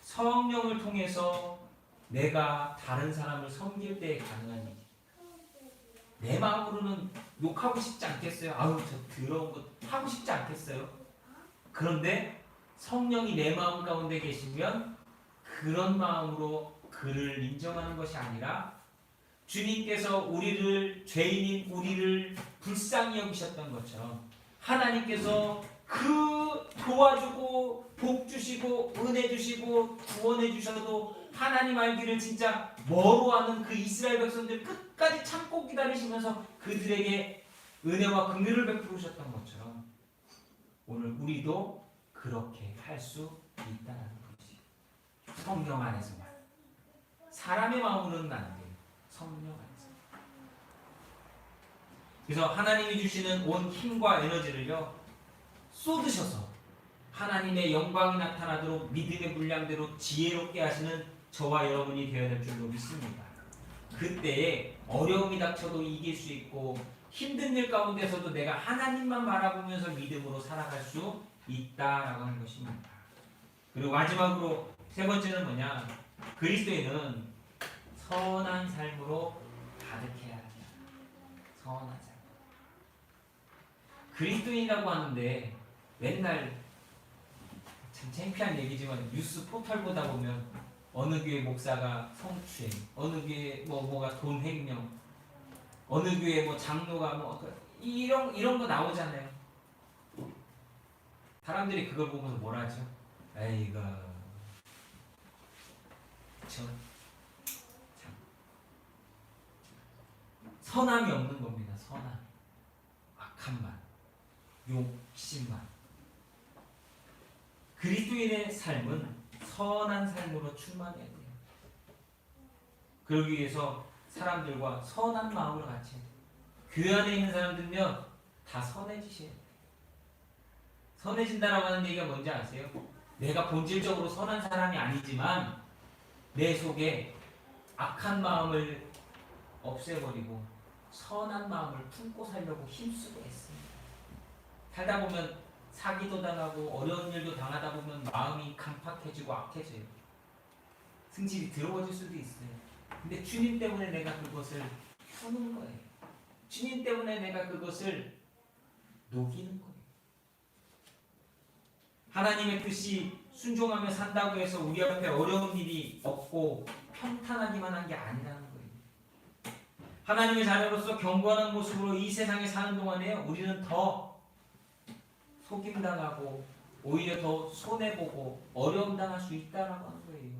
성령을 통해서 내가 다른 사람을 섬길 때 가능한 일이에요. 내 마음으로는 욕하고 싶지 않겠어요? 아우 저 더러운 것 하고 싶지 않겠어요? 그런데 성령이 내 마음 가운데 계시면 그런 마음으로 그를 인정하는 것이 아니라 주님께서 우리를 죄인인 우리를 불쌍히 여기셨던 것처럼 하나님께서 그 도와주고 복 주시고 은혜 주시고 구원해 주셔도 하나님 알기를 진짜 뭐로하는 그 이스라엘 백성들 끝까지 참고 기다리시면서 그들에게 은혜와 긍휼을 베푸셨던 것처럼 오늘 우리도 그렇게 할 수 있다는 것이 성령 안에서만. 사람의 마음으로는 안 돼요. 성령 안에서. 그래서 하나님이 주시는 온 힘과 에너지를요 쏟으셔서 하나님의 영광이 나타나도록 믿음의 분량대로 지혜롭게 하시는 저와 여러분이 되어야 될 줄로 믿습니다. 그때에 어려움이 닥쳐도 이길 수 있고 힘든 일 가운데서도 내가 하나님만 바라보면서 믿음으로 살아갈 수 있다라고 하는 것입니다. 그리고 마지막으로 세 번째는 뭐냐? 그리스도인은 선한 삶으로 가득해야 합니다. 선한 삶. 그리스도인이라고 하는데 맨날 참 창피한 얘기지만 뉴스 포털 보다 보면 어느 교회 목사가 성추행, 어느 교회 뭐가 돈 횡령, 어느 교회 뭐 장로가 뭐 이런 거 나오잖아요. 사람들이 그걸 보면서 뭐라 하죠? 에이가 참 선함이 없는 겁니다. 선함, 악함만, 욕심만. 그리스도인의 삶은 선한 삶으로 충만해야 돼요. 그러기 위해서 사람들과 선한 마음으로 같이 해야 돼요. 교회 안에 있는 사람들은요 다 선해지셔야 돼요. 선해진다라고 하는 얘기가 뭔지 아세요? 내가 본질적으로 선한 사람이 아니지만 내 속에 악한 마음을 없애버리고 선한 마음을 품고 살려고 힘쓰고 했습니다. 살다 보면 사기도 당하고 어려운 일도 당하다 보면 마음이 강팍해지고 악해져요. 승질이 더러워질 수도 있어요. 근데 주님 때문에 내가 그것을 푸는 거예요. 주님 때문에 내가 그것을 녹이는 거예요. 하나님의 뜻이 순종하며 산다고 해서 우리 앞에 어려운 일이 없고 평탄하기만 한 게 아니라는 거예요. 하나님의 자녀로서 경건한 모습으로 이 세상에 사는 동안에요 우리는 더 속임당하고 오히려 더 손해보고 어려움 당할 수 있다라고 하는 거예요.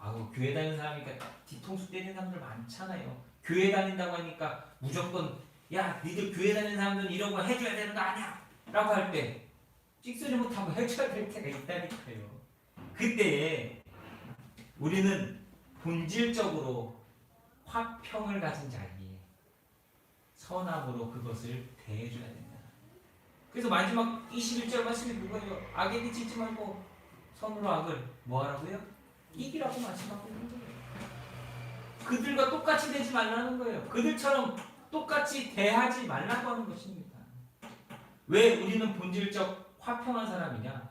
아우 교회 다니는 사람이니까 뒤통수 때리는 사람들 많잖아요. 교회 다닌다고 하니까 무조건 야 니들 교회 다니는 사람들은 이런 거 해줘야 되는 거 아니야 라고 할 때 찍소리 못하고 해줘야 될 때가 있다니까요. 그때 우리는 본질적으로 화평을 가진 자기에 선함으로 그것을 대해줘야 된다. 그래서 마지막 21절 말씀이 그거예요. 악에게 짓지 말고 선으로 악을 뭐 하라고요? 이기라고 말씀하고 있는 거예요. 그들과 똑같이 되지 말라는 거예요. 그들처럼 똑같이 대하지 말라고 하는 것입니다. 왜 우리는 본질적 화평한 사람이냐?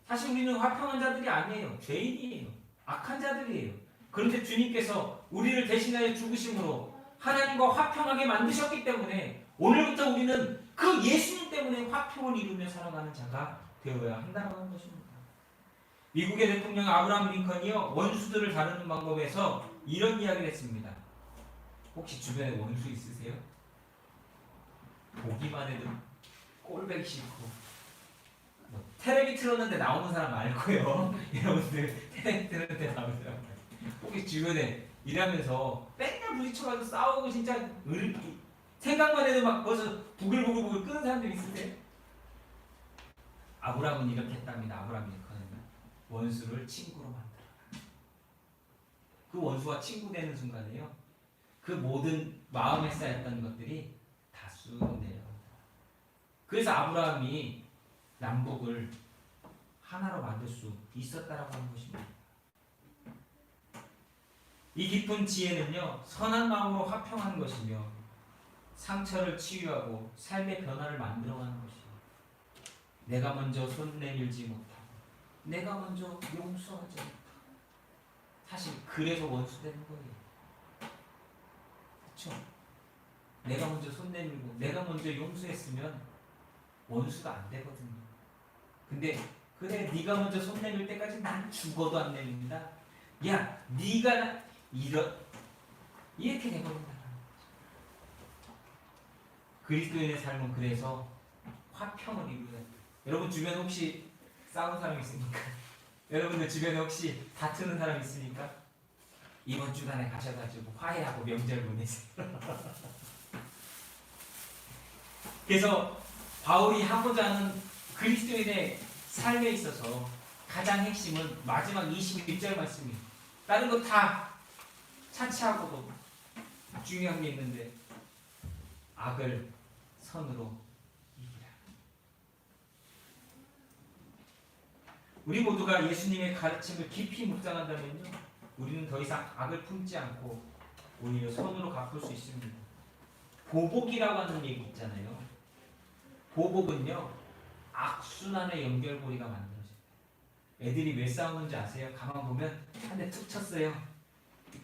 사실 우리는 화평한 자들이 아니에요. 죄인이에요. 악한 자들이에요. 그런데 주님께서 우리를 대신하여 죽으심으로 하나님과 화평하게 만드셨기 때문에 오늘부터 우리는 그 예수님 때문에 화평을 이루며 살아가는 자가 되어야 한다는 것입니다. 미국의 대통령 아브라함 링컨이요 원수들을 다루는 방법에서 이런 이야기를 했습니다. 혹시 주변에 원수 있으세요? 보기만 해도 꼴보기 싫고 뭐 텔레비 틀었는데 나오는 사람 말고요. 여러분들 텔레비 틀었는데 나오는 사람 혹시 주변에 일하면서 맨날 부딪혀가지고 싸우고 진짜 생각만 해도 막 벌써 부글부글 끄는 사람들 있으세요? 아브라함은 이렇게 했답니다. 아브라함 링컨은 원수를 친구로 만들어라. 그 원수와 친구 되는 순간에요. 그 모든 마음에 쌓였던 것들이 다 쑥 내려온다. 그래서 아브라함이 남북을 하나로 만들 수 있었다라고 하는 것입니다. 이 깊은 지혜는요, 선한 마음으로 화평하는 것이며 상처를 치유하고 삶의 변화를 만들어가는 것이에요. 내가 먼저 손 내밀지 못하고 내가 먼저 용서하지 못하고 사실 그래서 원수 되는 거예요. 그렇죠? 내가 먼저 손 내밀고 내가 먼저 용서했으면 원수가 안 되거든요. 근데 그래 네가 먼저 손 내밀 때까지 난 죽어도 안 내밉니다. 야 네가 이렇게 되거든요. 그리스도인의 삶은 그래서 화평을 이루어야 돼요. 여러분 주변에 혹시 싸우는 사람 있습니까? 여러분들 주변에 혹시 다투는 사람 있습니까? 이번 주간에 가셔가지고 화해하고 명절 보내세요. 그래서 바울이 하고자 하는 그리스도인의 삶에 있어서 가장 핵심은 마지막 21절 말씀이에요. 다른 거 다 차치하고도 중요한 게 있는데 악을 선으로 이기라. 우리 모두가 예수님의 가르침을 깊이 묵상한다면요, 우리는 더 이상 악을 품지 않고 오히려 선으로 갚을 수 있습니다. 보복이라고 하는 얘기 있잖아요. 보복은요, 악순환의 연결고리가 만들어져요. 애들이 왜 싸우는지 아세요? 가만 보면 한 대 툭 쳤어요.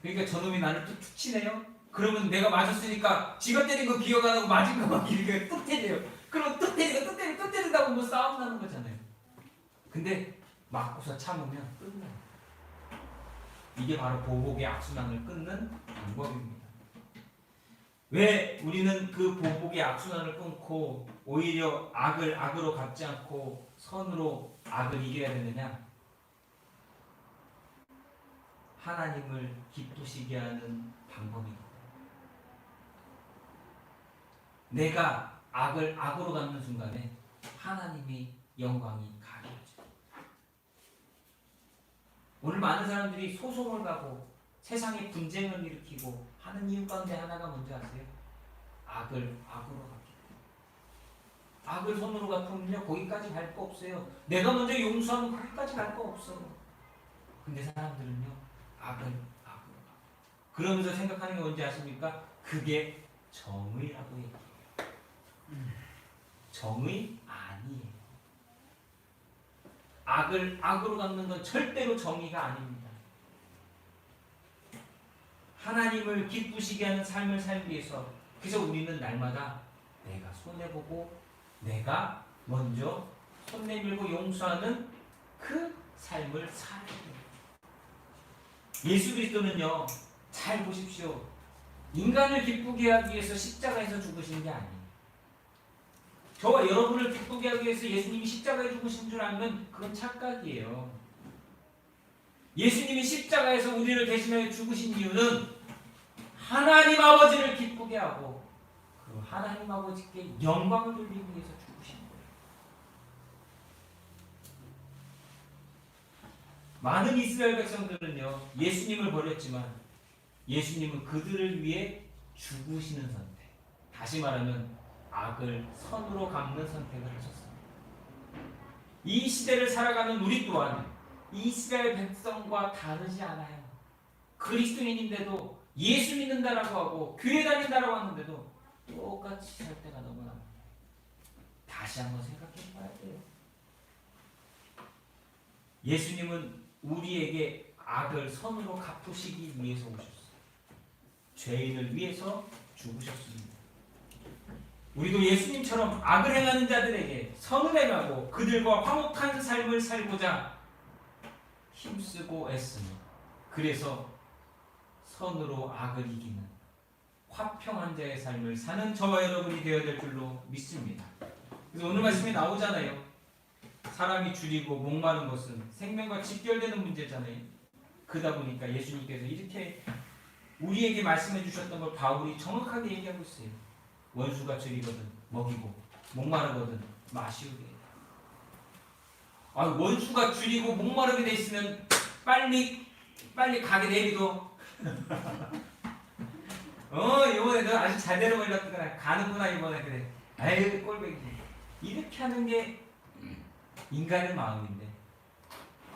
그러니까 저놈이 나를 툭툭 치네요. 그러면 내가 맞았으니까 지가 때린 거 기억 안 하고 맞은 거 막 이렇게 뚝 때려요. 그럼 뚝 때리고 뚝 때리고 뚝 때린다고 뭐 싸움 나는 거잖아요. 근데 맞고서 참으면 끝나요. 이게 바로 보복의 악순환을 끊는 방법입니다. 왜 우리는 그 보복의 악순환을 끊고 오히려 악을 악으로 갚지 않고 선으로 악을 이겨야 되느냐? 하나님을 기쁘시게 하는 방법입니다. 내가 악을 악으로 갚는 순간에 하나님의 영광이 가려져요. 오늘 많은 사람들이 소송을 가고 세상에 분쟁을 일으키고 하는 이유 가운데 하나가 뭔지 아세요? 악을 악으로 갚기. 악을 손으로 갚으면요 거기까지 갈 거 없어요. 내가 먼저 용서하면 거기까지 갈 거 없어요. 근데 사람들은요 악을 악으로 갚고 그러면서 생각하는 게 뭔지 아십니까? 그게 정의라고 얘기해요. 정의 아니에요. 악을 악으로 갚는 건 절대로 정의가 아닙니다. 하나님을 기쁘시게 하는 삶을 살기 위해서 그래서 우리는 날마다 내가 손해보고 내가 먼저 손 내밀고 용서하는 그 삶을 살아야 돼요. 예수 그리스도는요 잘 보십시오. 인간을 기쁘게 하기 위해서 십자가에서 죽으신 게 아니에요. 저와 여러분을 기쁘게 하기 위해서 예수님이 십자가에 죽으신 줄 알면 그건 착각이에요. 예수님이 십자가에서 우리를 대신하여 죽으신 이유는 하나님 아버지를 기쁘게 하고 그 하나님 아버지께 영광을 돌리기 위해서 죽으신 거예요. 많은 이스라엘 백성들은요, 예수님을 버렸지만 예수님은 그들을 위해 죽으시는 선택, 다시 말하면 악을 선으로 갚는 선택을 하셨습니다. 이 시대를 살아가는 우리 또한 이스라엘 백성과 다르지 않아요. 그리스도인인데도 예수 믿는다라고 하고 교회 다닌다라고 하는데도 똑같이 살 때가 너무나 많아요. 다시 한번 생각해 봐야 돼요. 예수님은 우리에게 악을 선으로 갚으시기 위해서 오셨어요. 죄인을 위해서 죽으셨습니다. 우리도 예수님처럼 악을 행하는 자들에게 선을 행하고 그들과 화목한 삶을 살고자 힘쓰고 애쓰며 그래서 선으로 악을 이기는 화평한 자의 삶을 사는 저와 여러분이 되어야 될 줄로 믿습니다. 그래서 오늘 말씀에 나오잖아요. 사람이 줄이고 목마른 것은 생명과 직결되는 문제잖아요. 그러다 보니까 예수님께서 이렇게 우리에게 말씀해 주셨던 걸 바울이 정확하게 얘기하고 있어요. 원수가 줄이거든 먹이고 목마르거든 마시우게. 원수가 줄이고 목마르게 돼 있으면 빨리 가게 내비도. 이번에 너 아주 잘 데려가려구나. 가는구나 이번에. 그래. 아유 꼴배기. 이렇게 하는 게 인간의 마음인데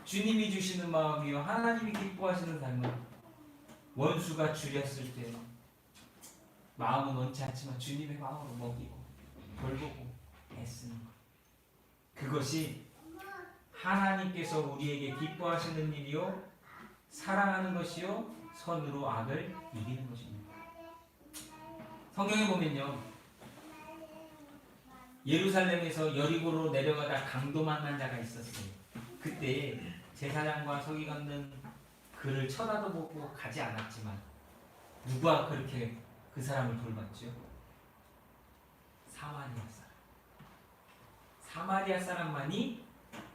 주님이 주시는 마음이요 하나님이 기뻐하시는 삶은 원수가 줄였을 때 마음은 원치 않지만 주님의 마음으로 먹이고 돌보고 애쓰는 것. 그것이 하나님께서 우리에게 기뻐하시는 일이요 사랑하는 것이요 선으로 악을 이기는 것입니다. 성경에 보면요, 예루살렘에서 여리고로 내려가다 강도 만난 자가 있었어요. 그때 제사장과 서기관은 그를 쳐다도 보고 가지 않았지만 누가 그렇게 그 사람을 돌봤죠? 사마리아 사람. 사마리아 사람만이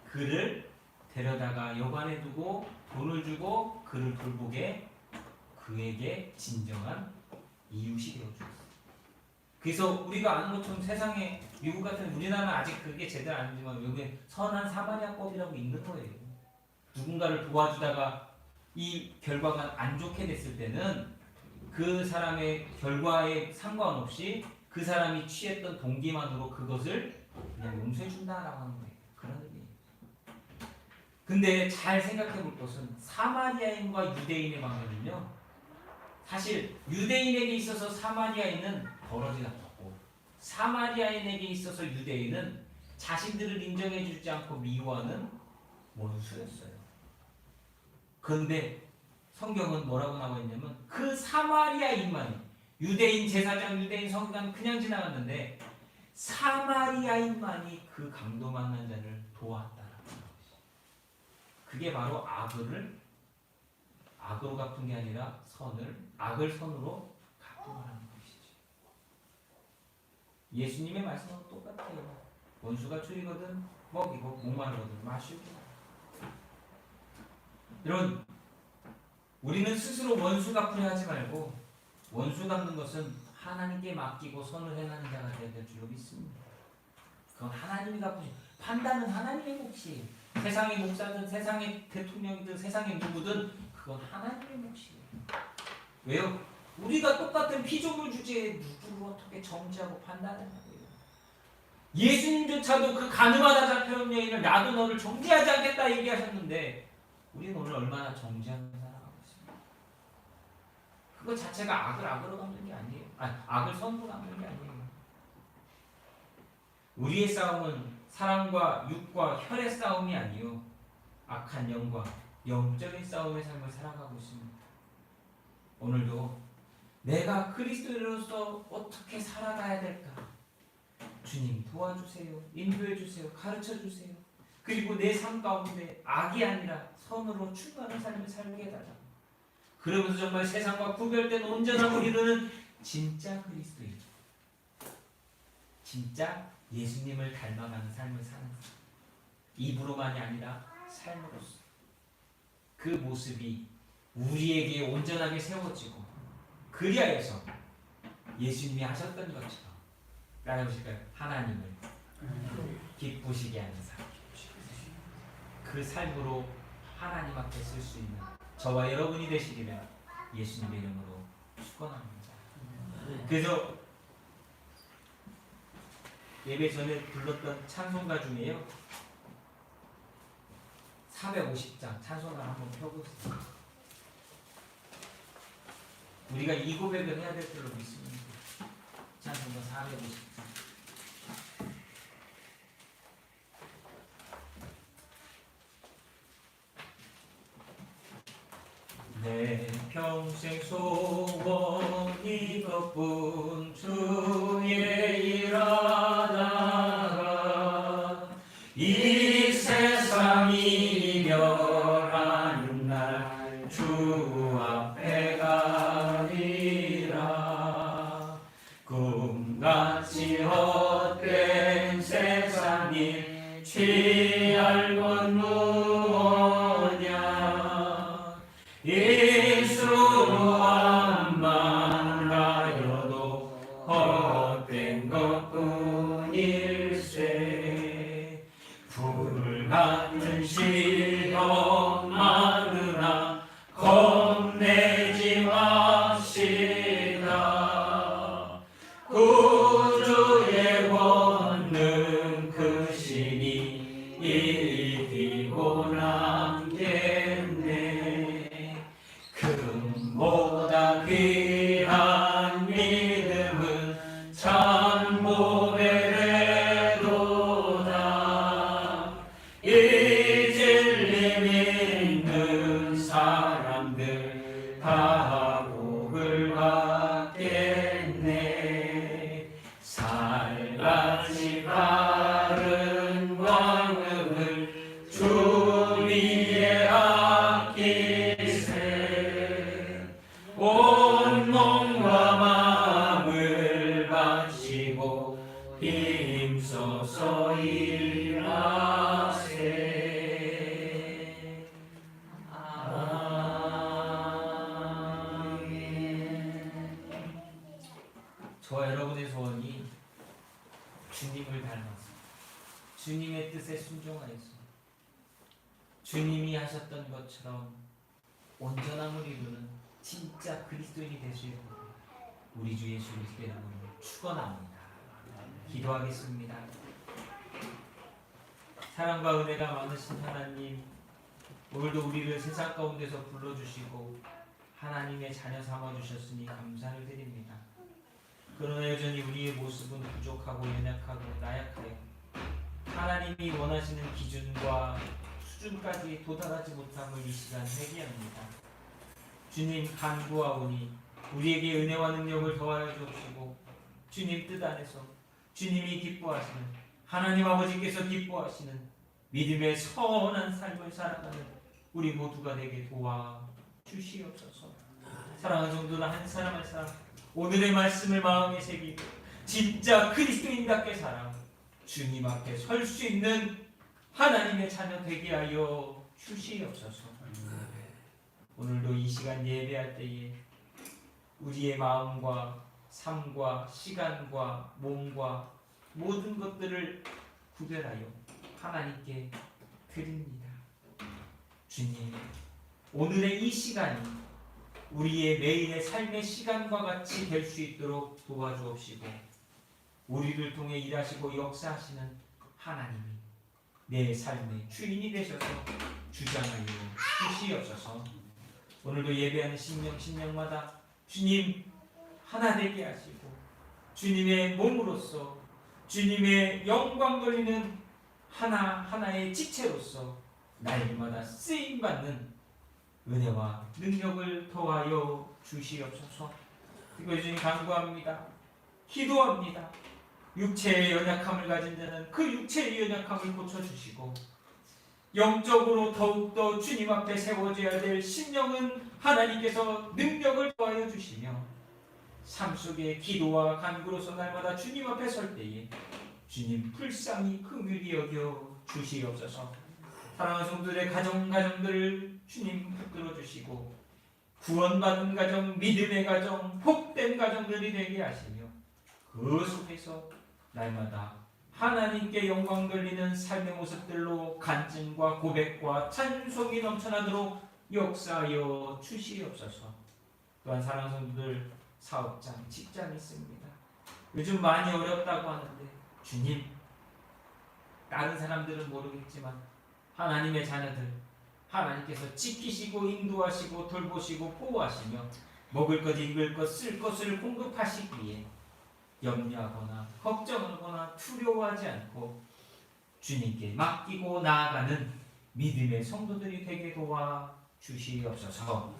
그를 데려다가 여관에 두고 돈을 주고 그를 돌보게 그에게 진정한 이웃이 되어주었어요. 그래서 우리가 아는 것처럼 세상에 미국 같은 우리나라는 아직 그게 제대로 아니지만 외국에 선한 사마리아법이라고 있는 거예요. 누군가를 도와주다가 이 결과가 안 좋게 됐을 때는 그 사람의 결과에 상관없이 그 사람이 취했던 동기만으로 그것을 그냥 용서해 준다라고 하는 거예요. 그런 의미예요. 근데 잘 생각해 볼 것은 사마리아인과 유대인의 관계는요, 사실 유대인에게 있어서 사마리아인은 버러지 같았고 사마리아인에게 있어서 유대인은 자신들을 인정해 주지 않고 미워하는 원수였어요. 그런데 성경은 뭐라고 나와 있냐면 그 사마리아인만이, 유대인 제사장, 유대인 서기관 그냥 지나갔는데 사마리아인만이 그 강도 만난 자를 도왔다라는 것이. 그게 바로 악으로 갚은 게 아니라 악을 선으로 갚음하는 것이죠. 예수님의 말씀은 똑같아요. 원수가 줄이거든 먹이고 목마르거든 마시고. 여러분, 우리는 스스로 원수 갚으려 하지 말고 원수 갚는 것은 하나님께 맡기고 선을 행하는 자가 되어야 될 줄로 믿습니다. 그건 하나님이 갚으시. 판단은 하나님의 몫이에요. 세상의 목사든 세상의 대통령이든 세상의 누구든 그건 하나님의 몫이에요. 왜요? 우리가 똑같은 피조물 주제에 누구를 어떻게 정죄하고 판단하는 거예요. 예수님조차도 그 가늠하다 잡혀온 여인을 나도 너를 정죄하지 않겠다 얘기하셨는데 우리는 오늘 얼마나 정죄하는 살아가고 있습니다. 그거 자체가 악을 악으로 갚는 게 아니에요. 악을 선으로 갚는 게 아니에요. 우리의 싸움은 사람과 육과 혈의 싸움이 아니요 악한 영과 영적인 싸움의 삶을 살아가고 있습니다. 오늘도 내가 그리스도인으로서 어떻게 살아가야 될까? 주님 도와주세요. 인도해 주세요. 가르쳐 주세요. 그리고 내 삶 가운데 악이 아니라 선으로 충만한 삶을 살게 해달라고. 그러면서 정말 세상과 구별된 온전함을 이루는 진짜 그리스도인, 진짜 예수님을 닮아가는 삶을 사는 삶. 입으로만이 아니라 삶으로서. 그 모습이 우리에게 온전하게 세워지고 그리하여서 예수님이 하셨던 것처럼 따라오실까요? 하나님을 기쁘시게 하는 삶, 그 삶으로 하나님 앞에 쓸 수 있는 저와 여러분이 되시기를 예수님의 이름으로 축원합니다. 그래서 예배 전에 불렀던 찬송가 중에요 450장 찬송가 한번 펴보세요. 우리가 이 고백을 해야 될 줄로 믿습니다. 찬송가 450장. 내 평생 소원이 이것뿐 주의 일하다가 이 세상이 이별하는 날 주 앞에 가리라. 꿈같이 헛된 세상이 취할 건 무엇냐. 예수로 암만 가려도 헛된 것뿐일세. 불같은 시험 많으나 겁내지 맙시다. 구주의 권능 크시니 이기고 남겠네. 금보다 귀한 믿음은 참 보배래도다. 이 진리 믿는 사람들 다 복을 받겠네. 살같이 바른 광음을 주 위에 아끼세. 온 몸과 마음을 바치고 힘써서 일하세. 아멘. 저와 여러분의 소원이 주님을 닮아서 주님의 뜻에 순종하여서 주님이 하셨던 것처럼 온전함을 이루는 진짜 그리스도인이 될 수 있도록 우리 주 예수 그리스도의 이름으로 축원합니다. 기도하겠습니다. 사랑과 은혜가 많으신 하나님, 오늘도 우리를 세상 가운데서 불러주시고 하나님의 자녀 삼아주셨으니 감사를 드립니다. 그러나 여전히 우리의 모습은 부족하고 연약하고 나약하여 하나님이 원하시는 기준과 수준까지 도달하지 못함을 이 시간 회개합니다. 주님 간구하오니 우리에게 은혜와 능력을 더하여 주옵시고 주님 뜻 안에서 주님이 기뻐하시는 하나님 아버지께서 기뻐하시는 믿음의 선한 삶을 살아가는 우리 모두가 되게 도와주시옵소서. 사랑하는 성도들 한 사람 한 사람 오늘의 말씀을 마음에 새기고 진짜 그리스도인답게 살아 주님 앞에 설 수 있는 하나님의 자녀 되게 하여 주시옵소서. 오늘도 이 시간 예배할 때에 우리의 마음과 삶과 시간과 몸과 모든 것들을 구별하여 하나님께 드립니다. 주님, 오늘의 이 시간이 우리의 매일의 삶의 시간과 같이 될 수 있도록 도와주옵시고 우리를 통해 일하시고 역사하시는 하나님이 내 삶의 주인이 되셔서 주장하여 주시옵소서. 오늘도 예배하는 신령마다 주님 하나 되게 하시고 주님의 몸으로서 주님의 영광 돌리는 하나하나의 지체로서 날마다 쓰임받는 은혜와 능력을 더하여 주시옵소서. 그리고 주님 간구합니다. 기도합니다. 육체의 연약함을 가진 자는 그 육체의 연약함을 고쳐주시고 영적으로 더욱더 주님 앞에 세워져야 될 심령은 하나님께서 능력을 더하여 주시며 삶 속에 기도와 간구로서 날마다 주님 앞에 설 때에 주님 불쌍히 긍휼히 여겨 주시옵소서. 사랑하는 성도들의 가정들을 주님 붙들어 주시고 구원받은 가정, 믿음의 가정, 복된 가정들이 되게 하시며 그 속에서 날마다 하나님께 영광 돌리는 삶의 모습들로 간증과 고백과 찬송이 넘쳐나도록 역사하여 주시옵소서. 또한 사랑하는 성도들 사업장, 직장이 있습니다. 요즘 많이 어렵다고 하는데 주님, 다른 사람들은 모르겠지만 하나님의 자녀들 하나님께서 지키시고 인도하시고 돌보시고 보호하시며 먹을 것, 입을 것, 쓸 것을 공급하시기 위해 염려하거나 걱정하거나 두려워하지 않고 주님께 맡기고 나아가는 믿음의 성도들이 되게 도와 주시옵소서.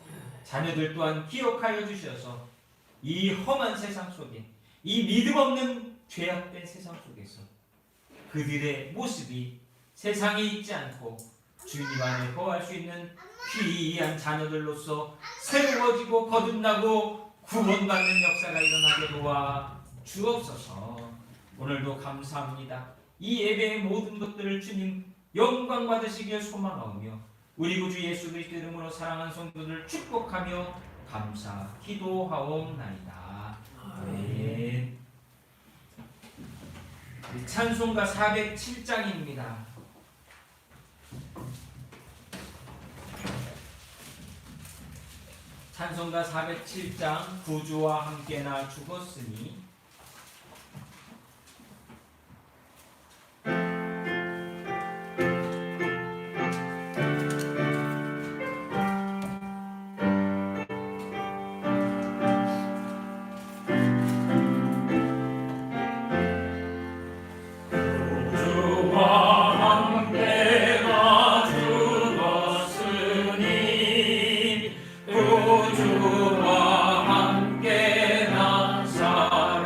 자녀들 또한 기억하여 주셔서 이 험한 세상 속에, 이 믿음 없는 죄악된 세상 속에서 그들의 모습이 세상에 있지 않고 주님 안에 거할 수 있는 귀한 자녀들로서 새로워지고 거듭나고 구원받는 역사가 일어나게 도와 주옵소서. 오늘도 감사합니다. 이 예배의 모든 것들을 주님 영광 받으시길 소망하오며 우리 구주 예수 그리스도 이름으로 사랑하는 성도들을 축복하며 감사 기도하옵나이다. 아멘. 찬송가 407장입니다. 찬송가 407장 구주와 함께 나 죽었으니 주와 함께 나 살아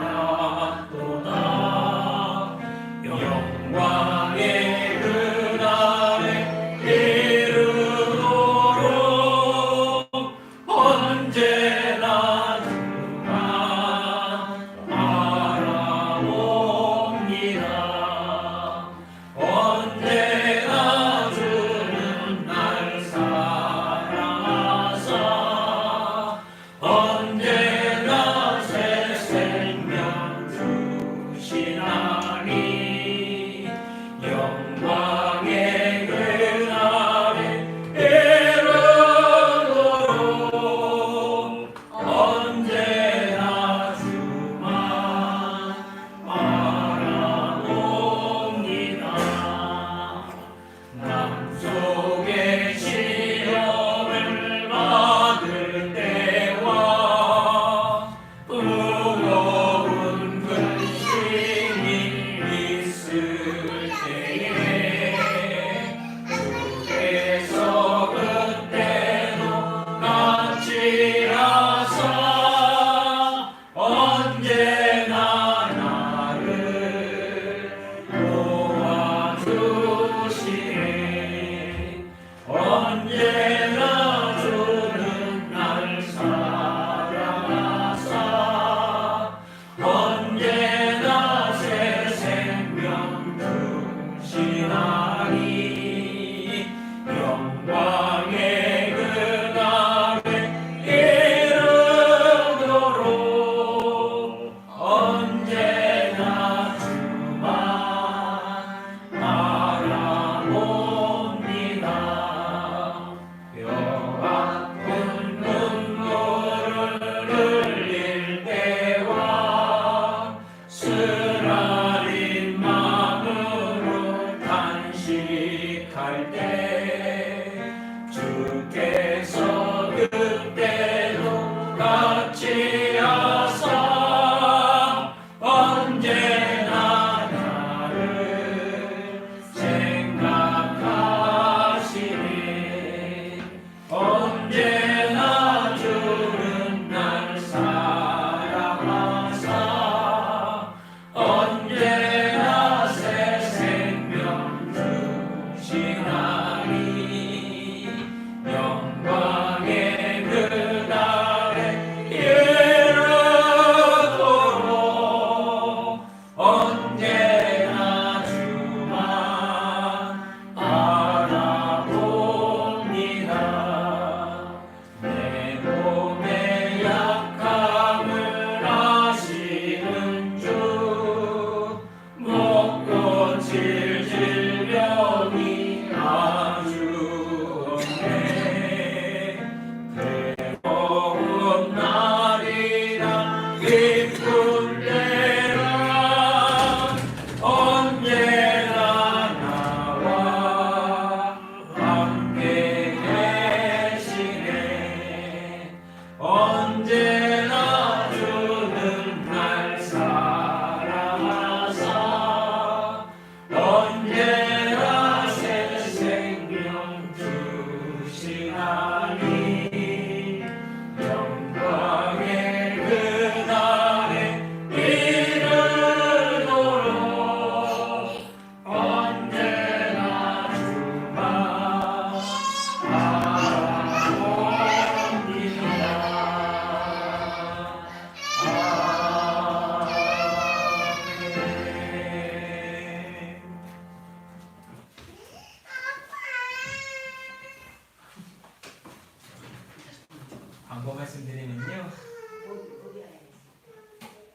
광고 말씀드리면요.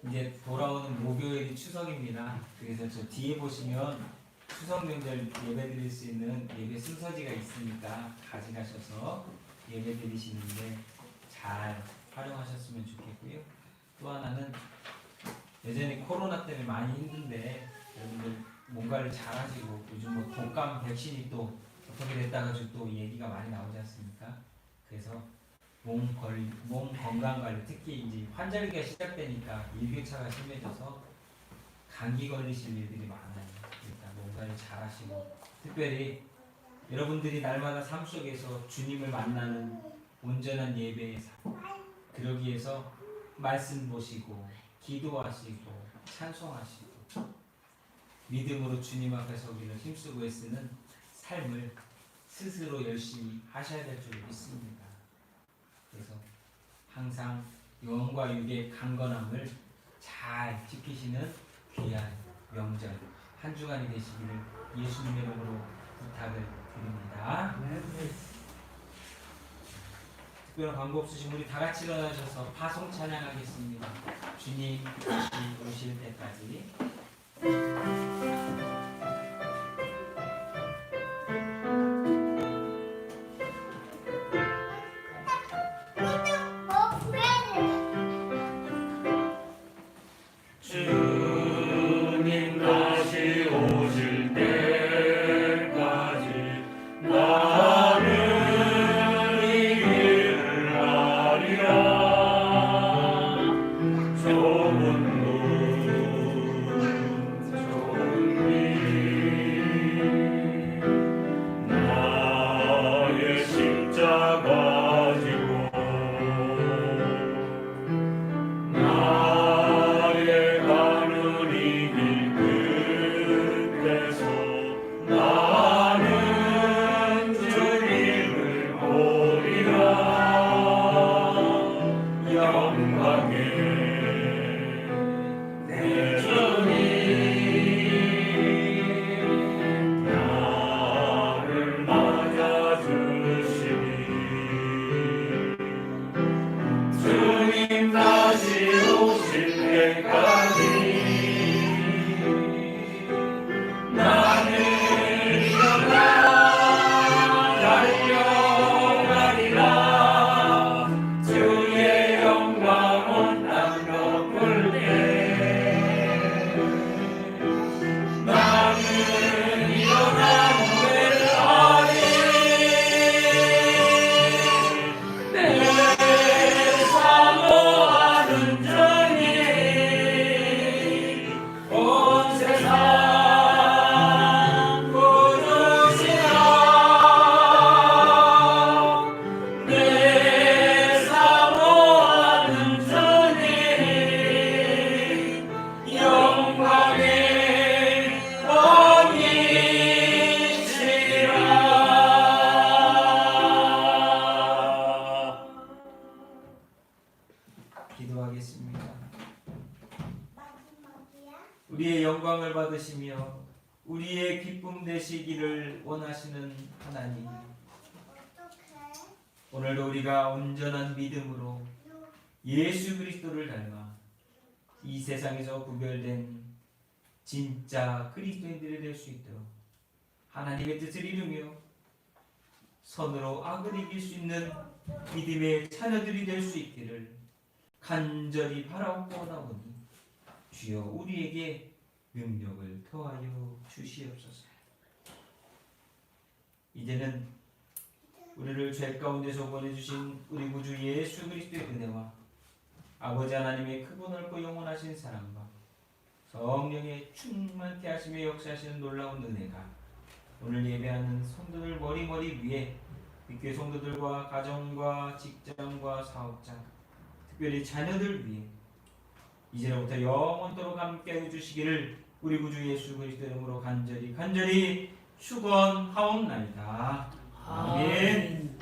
이제 돌아오는 목요일이 추석입니다. 그래서 저 뒤에 보시면 추석 명절 예배 드릴 수 있는 예배 순서지가 있으니까 가져가셔서 예배 드리시는데 잘 활용하셨으면 좋겠고요. 또 하나는 예전에 코로나 때문에 많이 힘든데 여러분들 뭔가를 잘 하시고 요즘 뭐 독감 백신이 또 어떻게 됐다가 또 얘기가 많이 나오지 않습니까? 그래서 몸 건강 관리, 특히 이제 환절기가 시작되니까 일교차가 심해져서 감기 걸리실 일들이 많아요. 그러니까 뭔가를 잘 하시고 특별히 여러분들이 날마다 삶 속에서 주님을 만나는 온전한 예배에서 그러기 위해서 말씀 보시고 기도하시고 찬송하시고 믿음으로 주님 앞에 서기를 힘쓰고 애쓰는 삶을 스스로 열심히 하셔야 될 줄 믿습니다. 그래서 항상 영과 육의 강건함을 잘 지키시는 귀한 명절 한 주간이 되시기를 예수님의 이름으로 부탁을 드립니다. 특별한 광고 없으신 우리 다 같이 일어나셔서 파송 찬양하겠습니다. 주님 다시 오실 때까지. 주님 다시 오실 때까지 나는 이 길을 가리라. 좁은 문 나의 십자가 지고 나의 가는 이 길 끝에서 나는 주님을 보리라. 영광의 내 주님 나를 맞아주시니 주님 다시 오실 때까지 나는 일어나 달려가리라. 주의 영광 온 땅 덮을 때 나는 일어나 노래를 하리. 내 사모하는 주님 온 세상 부르시라. 내 사모하는 주님 영광의 왕이시라. 기도하겠습니다. 우리의 영광을 받으시며 우리의 기쁨 되시기를 원하시는 하나님, 오늘도 우리가 온전한 믿음으로 예수 그리스도를 닮아 이 세상에서 구별된 진짜 그리스도인들이 될 수 있도록 하나님의 뜻을 이루며 선으로 악을 이길 수 있는 믿음의 자녀들이 될 수 있기를 간절히 바라옵고나오니 주여 우리에게 능력을 더하여 주시옵소서. 이제는 우리를 죄 가운데서 구원해주신 우리 구주 예수 그리스도의 은혜와 아버지 하나님의 크고 넓고 영원하신 사랑과 성령의 충만케 하시며 역사하시는 놀라운 은혜가 오늘 예배하는 성도들 머리머리 위에 교회 성도들과 가정과 직장과 사업자 특별히 자녀들 위해 이제로부터 영원토록 함께해 주시기를 우리 구주 예수 그리스도 이름으로 간절히 축원하옵나이다. 아멘.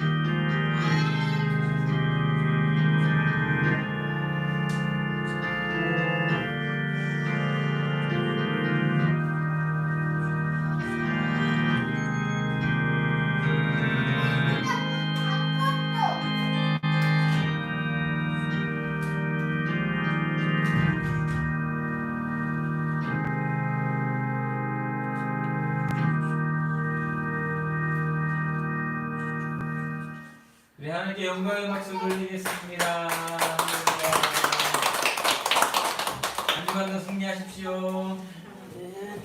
우리 하나님께 영광의 박수 돌리겠습니다. 한 주간 더 승리하십시오. 네.